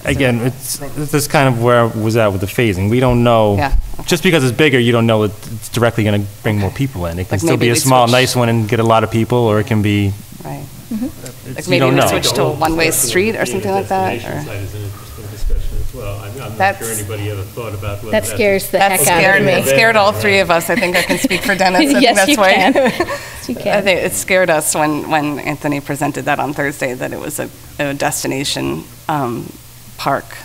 Again, this is kind of where I was at with the phasing. We don't know. Yeah, Just because it's bigger, you don't know it's directly going to bring more people in. It can Like still maybe be a we small, switch- nice one and get a lot of people, or it can be, Right. Like you maybe don't we know. switch to a one-way street or something like that? Destination Or? site is an interesting discussion as well. I'm not That's- sure anybody ever thought about whether That that's. scares the That heck out of scared me. me. It scared all three of us. I think I can speak for Dennis. I think Yes, that's you why. can. You I can. think it scared us when Anthony presented that on Thursday, that it was a destination park.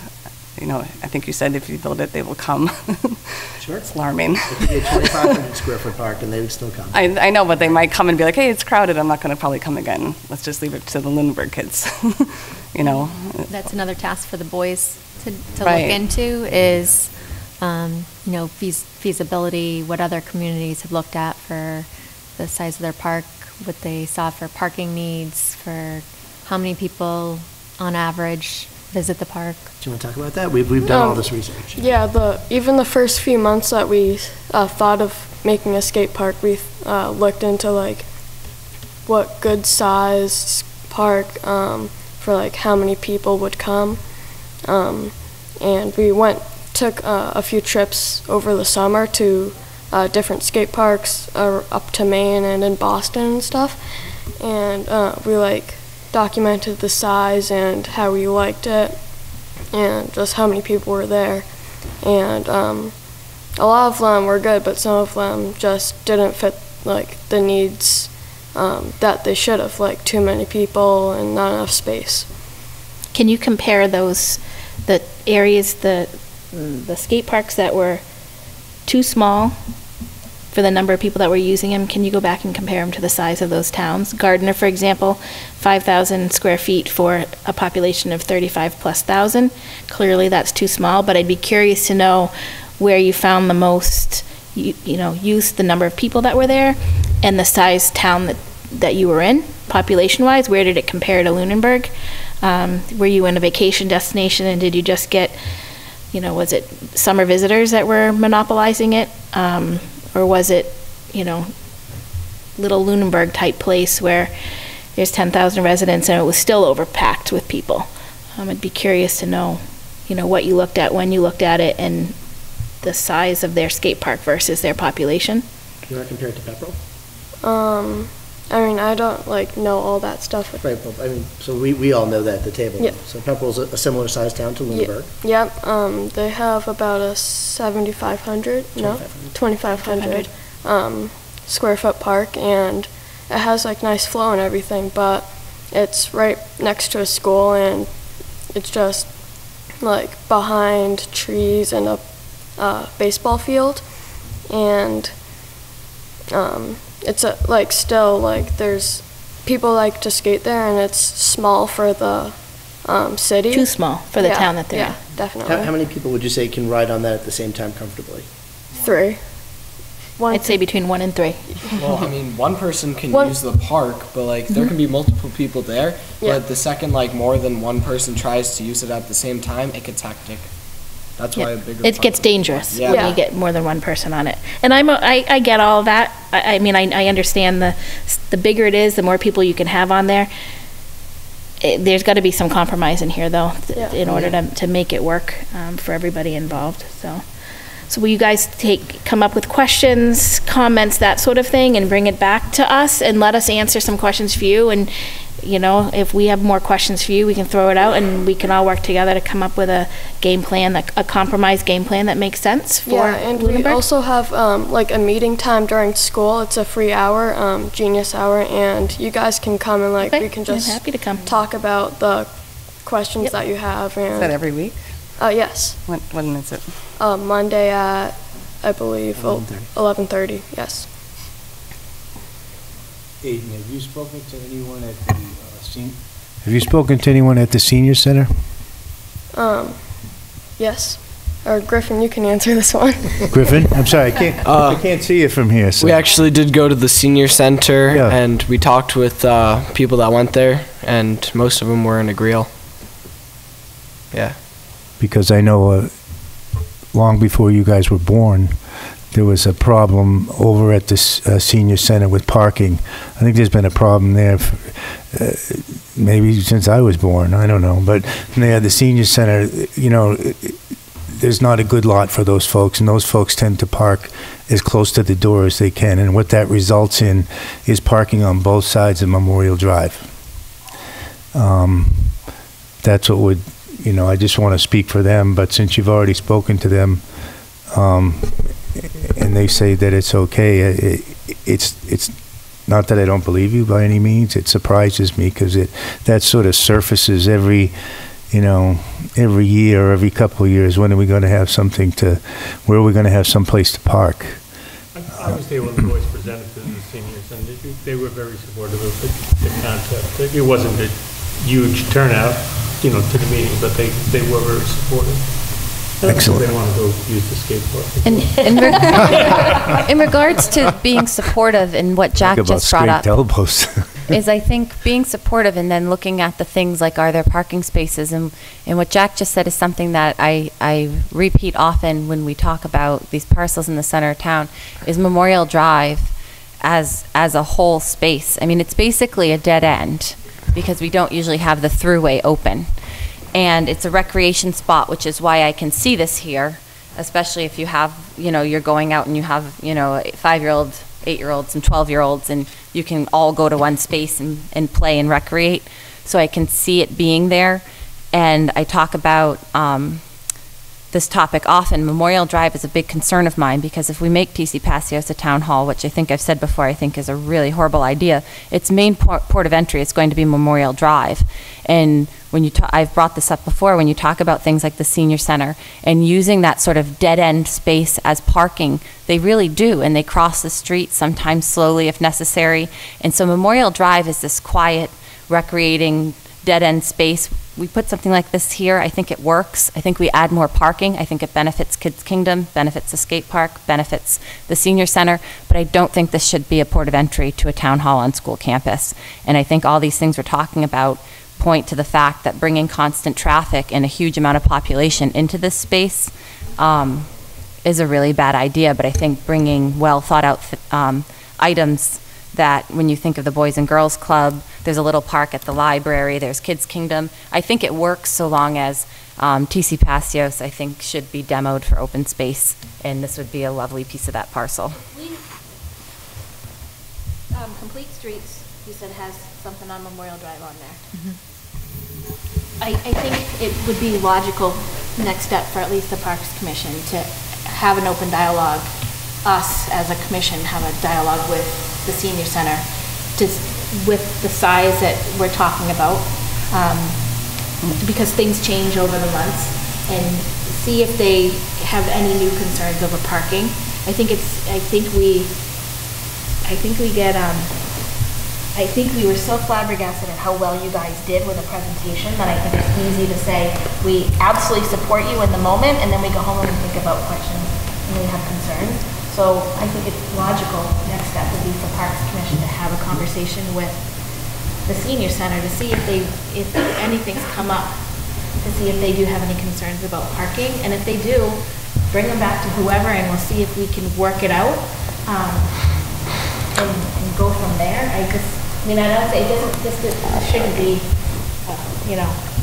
You know, I think you said if you build it, they will come. Sure. It's alarming. It could be a 2,500 square foot park and they would still come. I know, but they might come and be like, hey, it's crowded. I'm not going to probably come again. Let's just leave it to the Lunenburg kids. You know? That's another task for the boys to Right. look into is, feasibility, what other communities have looked at for for the size of their park, what they saw for parking needs, for how many people on average visit the park. Do you want to talk about that? We've done all this research. Yeah, even the first few months that we thought of making a skate park, we looked into like what good size park for like how many people would come, and we took a few trips over the summer to different skate parks up to Maine and in Boston and stuff, and we like documented the size and how we liked it and just how many people were there, and a lot of them were good, but some of them just didn't fit like the needs that they should have, like too many people and not enough space. Can you compare those, the areas, the skate parks that were too small for the number of people that were using them? Can you go back and compare them to the size of those towns? Gardner, for example, 5,000 square feet for a population of 35,000+. Clearly that's too small, but I'd be curious to know where you found the most, use, the number of people that were there, and the size town that you were in, population-wise. Where did it compare to Lunenburg? Were you in a vacation destination, and did you just get, was it summer visitors that were monopolizing it? Or was it, little Lunenburg type place where there's 10,000 residents and it was still overpacked with people? I'd be curious to know, what you looked at, when you looked at it, and the size of their skate park versus their population. You want to compare it to Pepperell? I don't know all that stuff. Right, well, so we all know that at the table. Yeah. So Pepperell's a similar sized town to Lunenburg. Yep. They have about a 2,500 square foot park, and it has like nice flow and everything, but it's right next to a school, and it's just like behind trees and a baseball field, and it's there's people like to skate there, and it's small for the city. Too small for the town that they're in. Yeah, definitely. How many people would you say can ride on that at the same time comfortably? 3. I'd say between 1 and 3. Well, one person can use the park, but there can be multiple people there. Yeah. But the second more than one person tries to use it at the same time, it gets hectic. That's why a bigger It gets dangerous Yeah. when you get more than one person on it. And I get all of that. I understand the bigger it is, the more people you can have on there. There's got to be some compromise in here, though, in order to make it work for everybody involved. So will you guys come up with questions, comments, that sort of thing, and bring it back to us and let us answer some questions for you? And if we have more questions for you, we can throw it out, and we can all work together to come up with a game plan, a compromise game plan that makes sense for and Lunenburg. we also have a meeting time during school. It's a free hour, Genius Hour, and you guys can come and we can just happy to come. talk about the questions that you have. And Is that every week? Yes. When is it? Monday at, I believe, 11:30. Yes. Aiden, have you spoken to anyone at the Have you spoken to anyone at the senior center? Yes. Or Griffin, you can answer this one. Griffin, I'm sorry, I can't see you from here. So. We actually did go to the senior center, and we talked with people that went there, and most of them were in agreeal. Yeah. Because I know long before you guys were born, there was a problem over at the senior center with parking. I think there's been a problem there maybe since I was born. I don't know. But the senior center, there's not a good lot for those folks, and those folks tend to park as close to the door as they can. And what that results in is parking on both sides of Memorial Drive. That's what would, I just want to speak for them, but since you've already spoken to them, and they say that it's okay, it's not that I don't believe you by any means. It surprises me because that sort of surfaces every year, every couple of years. When are we going to have where are we going to have some place to park? I was there when the boys presented to the seniors, and they were very supportive of the concept. It wasn't a huge turnout, to the meeting, but they were very supportive. Excellent. They want to go use the skateboard. In regards to being supportive and what Jack Talk about just brought up, scraped elbows. is I think being supportive and then looking at the things like, are there parking spaces? And what Jack just said is something that I repeat often when we talk about these parcels in the center of town, is Memorial Drive as a whole space. I mean, it's basically a dead end because we don't usually have the throughway open. And it's a recreation spot, which is why I can see this here, especially if you have, you're going out and you have, 5-year-olds, 8-year-olds, and 12-year-olds, and you can all go to one space and play and recreate. So I can see it being there. And I talk about this topic often. Memorial Drive is a big concern of mine because if we make TC Passios a town hall, which I think I've said before, I think is a really horrible idea, its main port of entry is going to be Memorial Drive. And when I've brought this up before, when you talk about things like the senior center and using that sort of dead end space as parking, they really do, and they cross the street sometimes slowly if necessary. And so Memorial Drive is this quiet, recreating, dead end space. We put something like this here, I think it works. I think we add more parking. I think it benefits Kids Kingdom, benefits the skate park, benefits the senior center, but I don't think this should be a port of entry to a town hall on school campus. And I think all these things we're talking about point to the fact that bringing constant traffic and a huge amount of population into this space is a really bad idea. But I think bringing well thought out items that when you think of the Boys and Girls Club, there's a little park at the library, there's Kids Kingdom. I think it works so long as TC Passios, I think, should be demoed for open space, and this would be a lovely piece of that parcel. Complete Streets, you said, has something on Memorial Drive on there. Mm-hmm. I think it would be logical next step for at least the Parks Commission to have an open dialogue, us as a commission have a dialogue with the senior center with the size that we're talking about, because things change over the months, and see if they have any new concerns over parking. I think we were so flabbergasted at how well you guys did with the presentation that I think it's easy to say we absolutely support you in the moment, and then we go home and we think about questions and we have concerns. So I think it's logical, next step would be for Parks Commission to have a conversation with the senior center to see if anything's come up, to see if they do have any concerns about parking, and if they do, bring them back to whoever, and we'll see if we can work it out and go from there. I don't say this shouldn't be,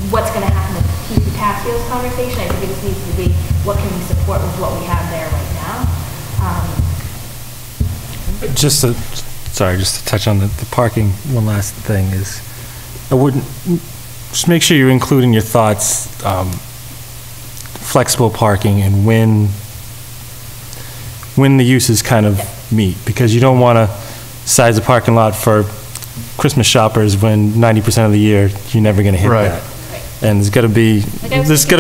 what's going to happen with TC Passios conversation. I think it just needs to be what can we support with what we have there right now. Just to touch on the parking, one last thing is, just make sure you're including your thoughts, flexible parking and when the uses kind of meet, because you don't want to size a parking lot for Christmas shoppers when 90% of the year you're never going to hit that. And there's got to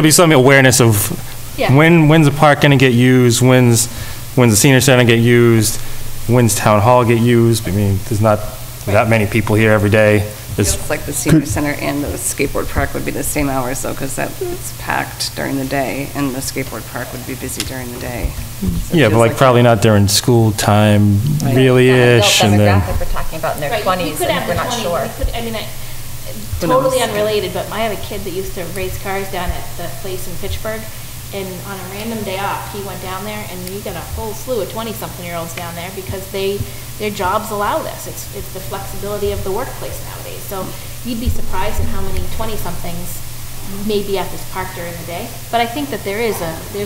be some awareness of when's the park going to get used, when's the senior center get used, when's town hall get used. I mean, there's not that many people here every day. Feels like the senior center and the skateboard park would be the same hours though, because that's packed during the day, and the skateboard park would be busy during the day. So yeah, but like probably not during school time, really-ish, and then. We're talking about in their 20s, and we're not sure. Totally unrelated, but I have a kid that used to race cars down at the place in Fitchburg. And on a random day off, he went down there, and you got a whole slew of 20-something-year-olds down there because their jobs allow this. It's the flexibility of the workplace nowadays. So you'd be surprised at how many 20-somethings may be at this park during the day. But I think that there's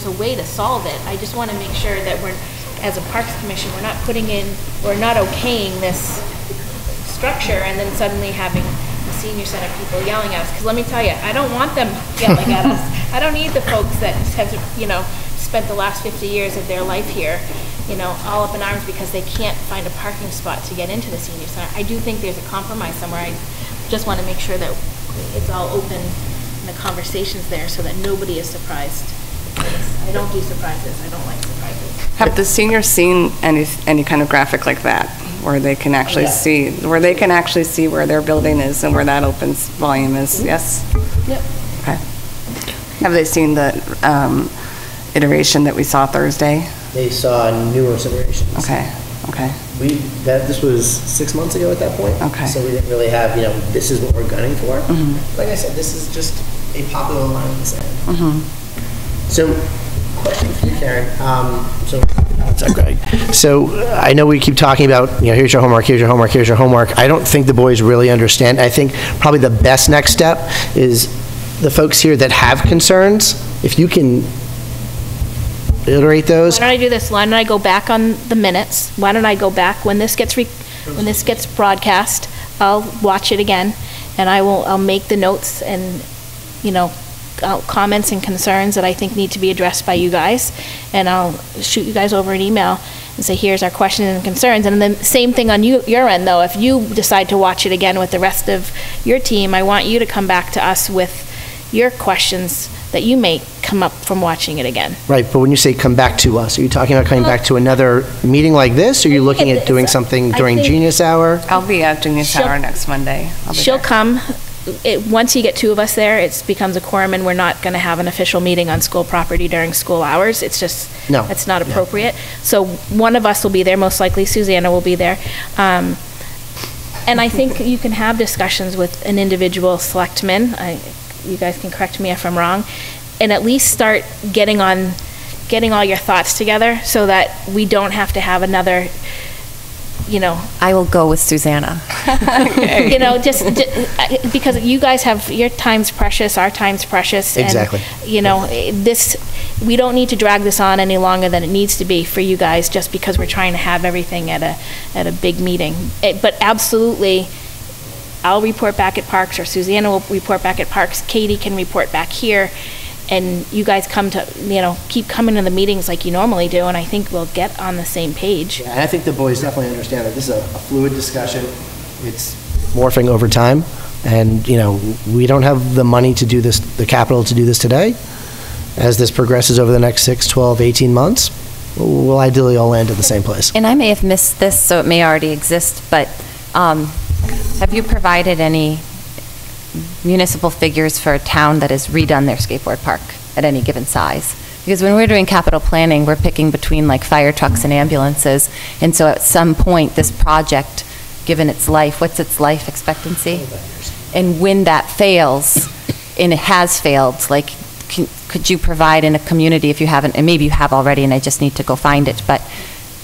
a way to solve it. I just want to make sure that we're, as a Parks Commission, we're not okaying this structure and then suddenly having the senior center people yelling at us. Because let me tell you, I don't want them yelling at us. I don't need the folks that have, spent the last 50 years of their life here, all up in arms because they can't find a parking spot to get into the senior center. I do think there's a compromise somewhere. I just want to make sure that it's all open and the conversation's there so that nobody is surprised. I don't do surprises. I don't like surprises. Have the seniors seen any kind of graphic like that, where they can actually see where their building is and where that opens volume is? Yes. Yep. Okay. Have they seen the iteration that we saw Thursday? They saw numerous iterations. Okay, okay. This was 6 months ago at that point. Okay. So we didn't really have, this is what we're gunning for. Mm-hmm. Like I said, this is just a popular line in the sand. Mm-hmm. So, question for you, Karen. So I know we keep talking about, here's your homework, here's your homework, here's your homework. I don't think the boys really understand. I think probably the best next step is the folks here that have concerns, if you can iterate those. Why don't I do this? Why don't I go back on the minutes? Why don't I go back when this gets broadcast? I'll watch it again, and I'll make the notes and comments and concerns that I think need to be addressed by you guys, and I'll shoot you guys over an email and say, here's our questions and concerns. And then same thing on your end, though. If you decide to watch it again with the rest of your team, I want you to come back to us with your questions that you may come up from watching it again. Right, but when you say come back to us, are you talking about coming back to another meeting like this, or are you looking at doing something during Genius Hour? I'll be at Genius Hour next Monday. She'll come. Once you get two of us there, it becomes a quorum, and we're not going to have an official meeting on school property during school hours. It's just, it's not appropriate. So one of us will be there, most likely Susanna will be there. And I think you can have discussions with an individual selectman. You guys can correct me if I'm wrong, and at least start getting all your thoughts together so that we don't have to have another, I will go with Susanna. Okay. Just because you guys have, your time's precious, our time's precious. Exactly. And, we don't need to drag this on any longer than it needs to be for you guys, just because we're trying to have everything at a big meeting. But absolutely, I'll report back at Parks, or Susanna will report back at Parks. Katie can report back here, and you guys keep coming to the meetings like you normally do, and I think we'll get on the same page. Yeah, and I think the boys definitely understand that this is a fluid discussion. It's morphing over time, and, we don't have the money to do this, the capital to do this today. As this progresses over the next 6, 12, 18 months, we'll ideally all land at the same place. And I may have missed this, so it may already exist, but have you provided any municipal figures for a town that has redone their skateboard park at any given size? Because when we're doing capital planning, we're picking between like fire trucks and ambulances, and so at some point, this project, given its life, what's its life expectancy? And when that fails, and it has failed, like, could you provide in a community, if you haven't, and maybe you have already and I just need to go find it, but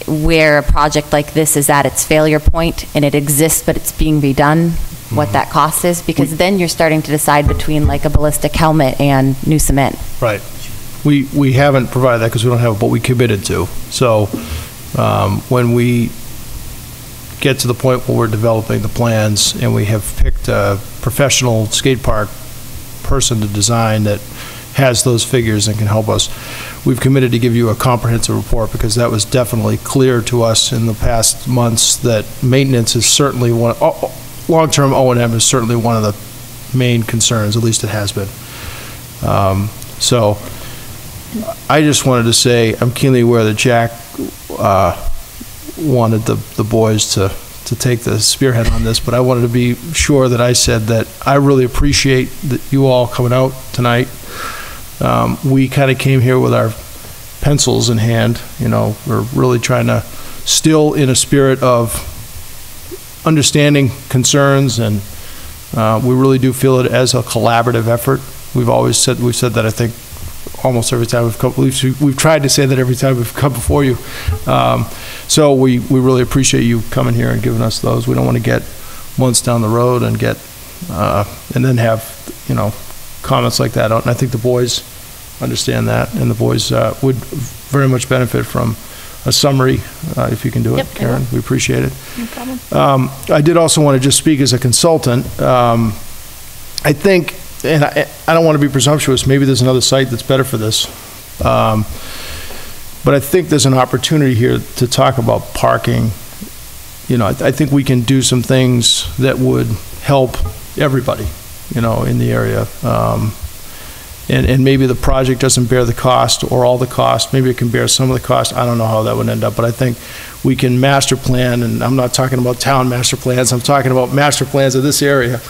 where a project like this is at its failure point and it exists but it's being redone, what that cost is? Because then you're starting to decide between like a ballistic helmet and new cement. Right. We haven't provided that because we don't have what we committed to. So when we get to the point where we're developing the plans and we have picked a professional skate park person to design that has those figures and can help us, we've committed to give you a comprehensive report, because that was definitely clear to us in the past months that maintenance is certainly one, long-term O&M is certainly one of the main concerns, at least it has been. So I just wanted to say I'm keenly aware that Jack wanted the boys to take the spearhead on this, but I wanted to be sure that I said that I really appreciate that you all coming out tonight. We kind of came here with our pencils in hand. We're really trying to, still in a spirit of understanding concerns, and we really do feel it as a collaborative effort. We've said that, I think, almost every time we've come. We've tried to say that every time we've come before you. So we really appreciate you coming here and giving us those. We don't want to get months down the road and and then have comments like that out. And I think the boys understand that, and the boys would very much benefit from a summary, if you can do it, Karen. We appreciate it. No problem. I did also want to just speak as a consultant. I think, and I don't want to be presumptuous, maybe there's another site that's better for this. But I think there's an opportunity here to talk about parking. I think we can do some things that would help everybody, in the area. And maybe the project doesn't bear the cost or all the cost. Maybe it can bear some of the cost. I don't know how that would end up, but I think we can master plan, and I'm not talking about town master plans, I'm talking about master plans of this area,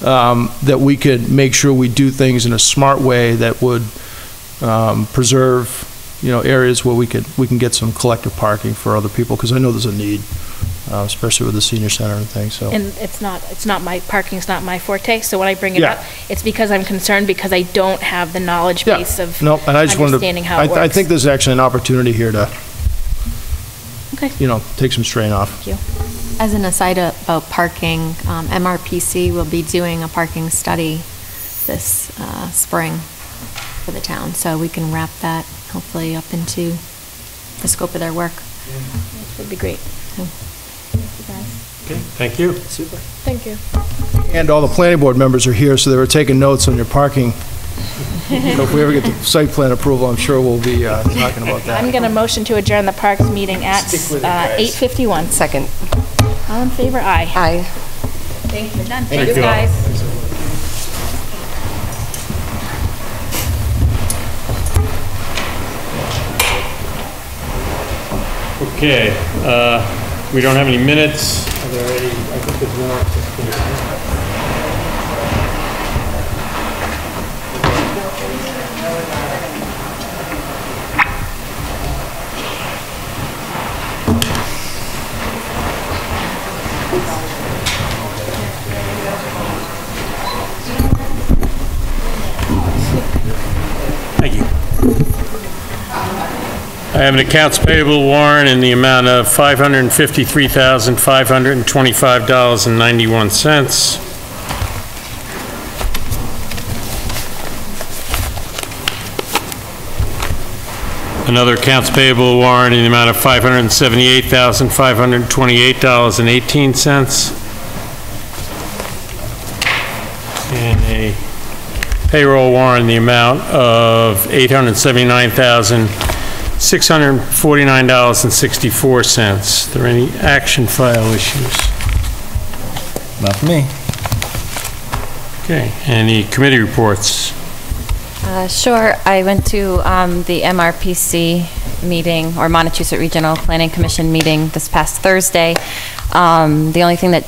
that we could make sure we do things in a smart way that would preserve areas where we can get some collective parking for other people, because I know there's a need, especially with the senior center and things, so. And parking's not my forte, so when I bring it Yeah. up, it's because I'm concerned, because I don't have the knowledge Yeah. base of No, and I just wanted understanding to, how it works. I think there's actually an opportunity here to, Okay. take some strain off. Thank you. As an aside about parking, MRPC will be doing a parking study this spring for the town, so we can wrap that hopefully up into the scope of their work. That would be great. Okay, thank you. Super. Thank you. And all the planning board members are here, so they were taking notes on your parking. So if we ever get the site plan approval, I'm sure we'll be talking about that. I'm going to motion to adjourn the Parks meeting at Stick with it, guys. 8:51. Second. All in favor? Aye. Aye. Thank you. Done. Thank Thanks, you all. guys. Okay, we don't have any minutes. Are there any, I think there's warrants. Thank you. I have an accounts payable warrant in the amount of $553,525.91. Another accounts payable warrant in the amount of $578,528.18. And a payroll warrant in the amount of $879,649.64. Are there any action file issues? Not for me. Okay, any committee reports? Sure. I went to the MRPC meeting, or Montechusett Regional Planning Commission meeting this past Thursday. The only thing that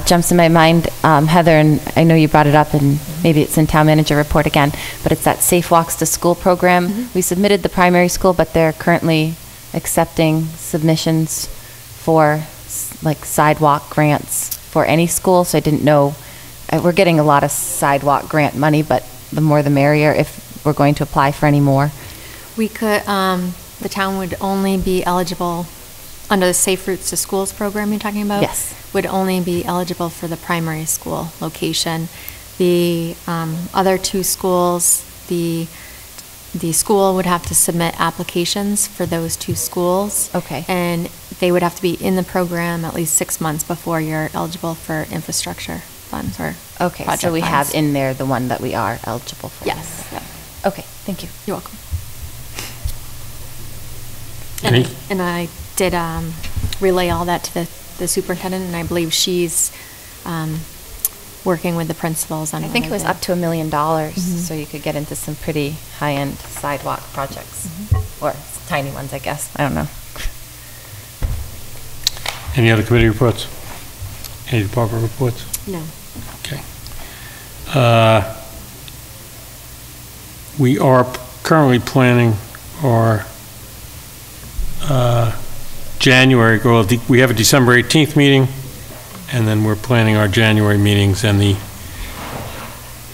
jumps in my mind, Heather, and I know you brought it up, and maybe it's in town manager report again, but it's that Safe Walks to School program. Mm-hmm. We submitted the primary school, but they're currently accepting submissions for like sidewalk grants for any school, so I didn't know. We're getting a lot of sidewalk grant money, but the more the merrier if we're going to apply for any more. We could, the town would only be eligible, under the Safe Routes to Schools program you're talking about? Yes. Would only be eligible for the primary school location. The other two schools, the school would have to submit applications for those two schools. Okay. And they would have to be in the program at least 6 months before you're eligible for infrastructure funds or Okay, project so we funds. have in there the one that we are eligible for. Yes. Yep. Okay, thank you. You're welcome. Any- And I did relay all that to the superintendent, and I believe she's working with the principals on I think it was whether up to $1 million, Mhm. so you could get into some pretty high-end sidewalk projects, or tiny ones, I guess. I don't know. Any other committee reports? Any department reports? No. Okay. We are currently planning our January, well, we have a December 18th meeting, and then we're planning our January meetings, and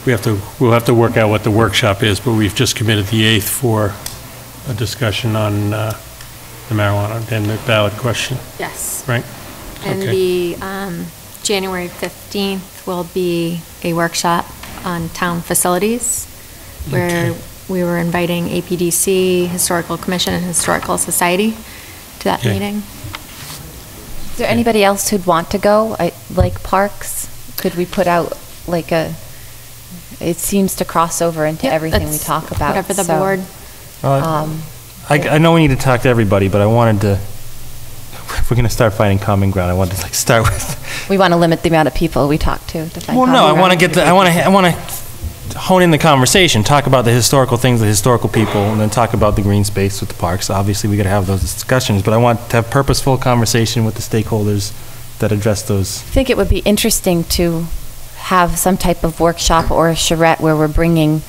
we'll have to work out what the workshop is, but we've just committed the 8th for a discussion on the marijuana and the ballot question, Yes. right? And Okay. the January 15th will be a workshop on town facilities, where Okay. we were inviting APDC, Historical Commission, and Historical Society to that Okay. meeting. Is there anybody else who'd want to go? Like parks? Could we put out like it seems to cross over into Yep, everything we that's talk about. whatever the so, board- I know we need to talk to everybody, but I wanted to, if we're going to start finding common ground, I wanted to start with. We want to limit the amount of people we talk to find Well, no, I common want to ground. get I want to hone in the conversation, talk about the historical things, the historical people, and then talk about the green space with the parks. Obviously, we got to have those discussions, but I want to have purposeful conversation with the stakeholders that address those. I think it would be interesting to have some type of workshop or a charrette where we're bringing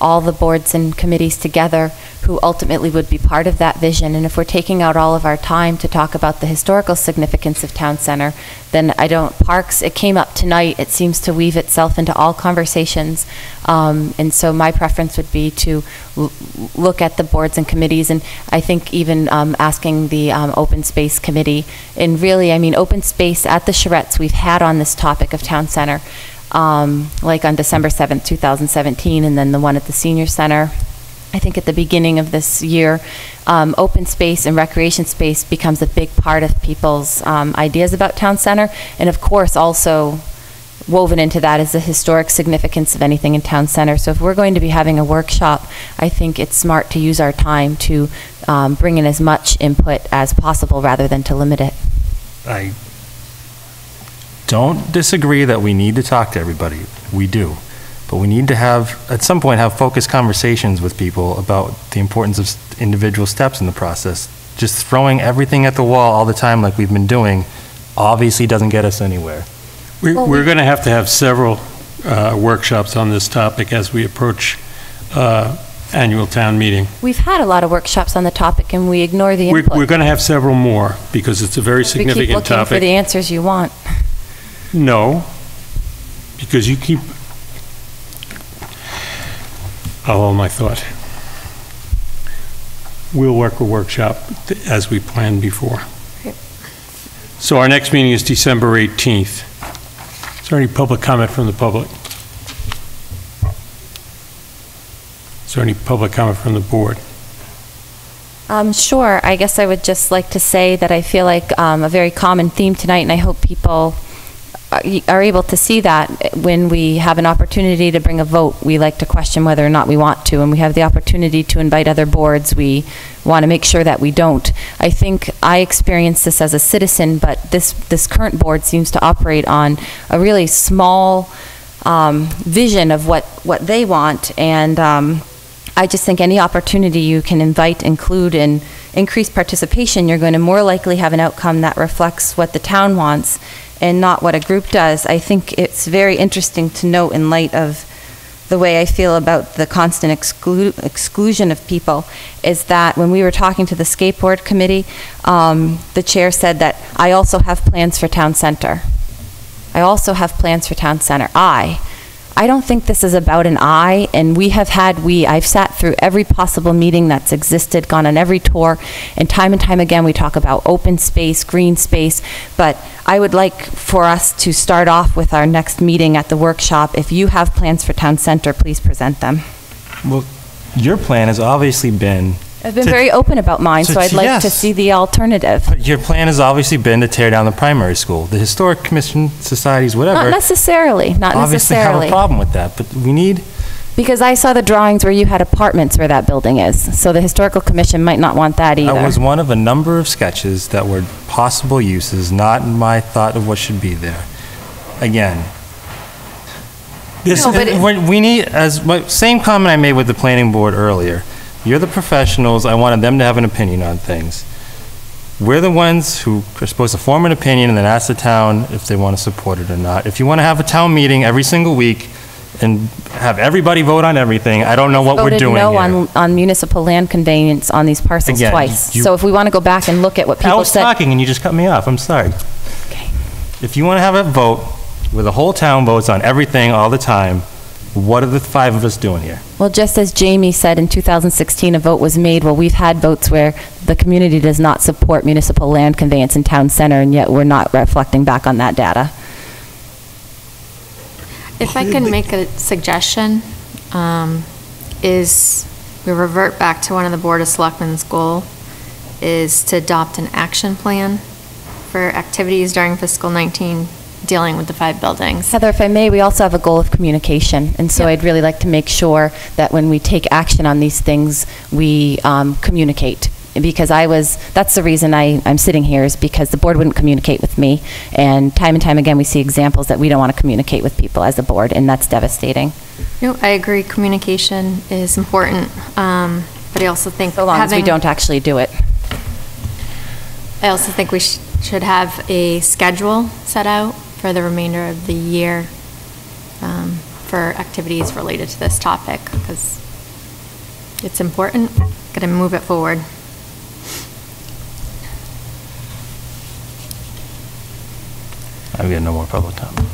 all the boards and committees together who ultimately would be part of that vision. And if we're taking out all of our time to talk about the historical significance of town center, then parks, it came up tonight, it seems to weave itself into all conversations. And so my preference would be to look at the boards and committees, and I think even asking the open space committee. And really, I mean, open space at the charrettes we've had on this topic of town center, like on December 7th, 2017, and then the one at the senior center, I think at the beginning of this year. Open space and recreation space becomes a big part of people's ideas about town center. And of course, also woven into that is the historic significance of anything in town center. So if we're going to be having a workshop, I think it's smart to use our time to bring in as much input as possible rather than to limit it. I don't disagree that we need to talk to everybody. We do. But we need to at some point, have focused conversations with people about the importance of individual steps in the process. Just throwing everything at the wall all the time like we've been doing obviously doesn't get us anywhere. We're going to have several workshops on this topic as we approach annual town meeting. We've had a lot of workshops on the topic, and we ignore the input. We're going to have several more because it's a very significant we keep looking topic. for the answers you want. No, because you keep... I'll hold my thought. We'll work a workshop as we planned before. Okay. So our next meeting is December 18th. Is there any public comment from the public? Is there any public comment from the board? Sure. I guess I would just like to say that I feel like a very common theme tonight, and I hope people are able to see that when we have an opportunity to bring a vote, we like to question whether or not we want to, and we have the opportunity to invite other boards, we want to make sure that we don't. I think I experienced this as a citizen, but this current board seems to operate on a really small vision of what they want, and I just think any opportunity you can invite, include, and increase participation, you're going to more likely have an outcome that reflects what the town wants and not what a group does. I think it's very interesting to note, in light of the way I feel about the constant exclusion of people, is that when we were talking to the skateboard committee, the chair said that I also have plans for town center. I also have plans for town center. I don't think this is about an I, and I've sat through every possible meeting that's existed, gone on every tour, and time again we talk about open space, green space, but I would like for us to start off with our next meeting at the workshop. If you have plans for town center, please present them. Well, your plan has obviously been... I've been very open about mine, so I'd like to see the alternative. Your plan has obviously been to tear down the primary school. The historic commission, societies, whatever... Not necessarily. Obviously have a problem with that, but we need... Because I saw the drawings where you had apartments where that building is, so the historical commission might not want that either. That was one of a number of sketches that were possible uses, not my thought of what should be there. Again, we need, same comment I made with the planning board earlier. You're the professionals. I wanted them to have an opinion on things. We're the ones who are supposed to form an opinion and then ask the town if they want to support it or not. If you want to have a town meeting every single week and have everybody vote on everything, I don't know what we're doing here. Voted no on municipal land conveyance on these parcels twice. So if we want to go back and look at what people said. I was talking and you just cut me off. I'm sorry. Okay. If you want to have a vote where the whole town votes on everything all the time, what are the five of us doing here? Well, just as Jamie said, in 2016, a vote was made. Well, we've had votes where the community does not support municipal land conveyance in town center, and yet we're not reflecting back on that data. If I can make a suggestion, is we revert back to one of the Board of Selectmen's goal is to adopt an action plan for activities during fiscal 19 dealing with the 5 buildings. Heather, if I may, we also have a goal of communication, and so I'd really like to make sure that when we take action on these things, we communicate. Because that's the reason I'm sitting here, is because the board wouldn't communicate with me, and time again we see examples that we don't want to communicate with people as a board, and that's devastating. No, I agree, communication is important, but I also think so long as we don't actually do it. I also think we should have a schedule set out for the remainder of the year for activities related to this topic, because It's important. Got to move it forward. I've got no more public comment.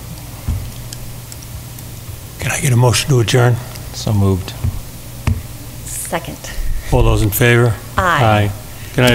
Can I get a motion to adjourn? So moved. Second. All those in favor? Aye. Aye. Good night.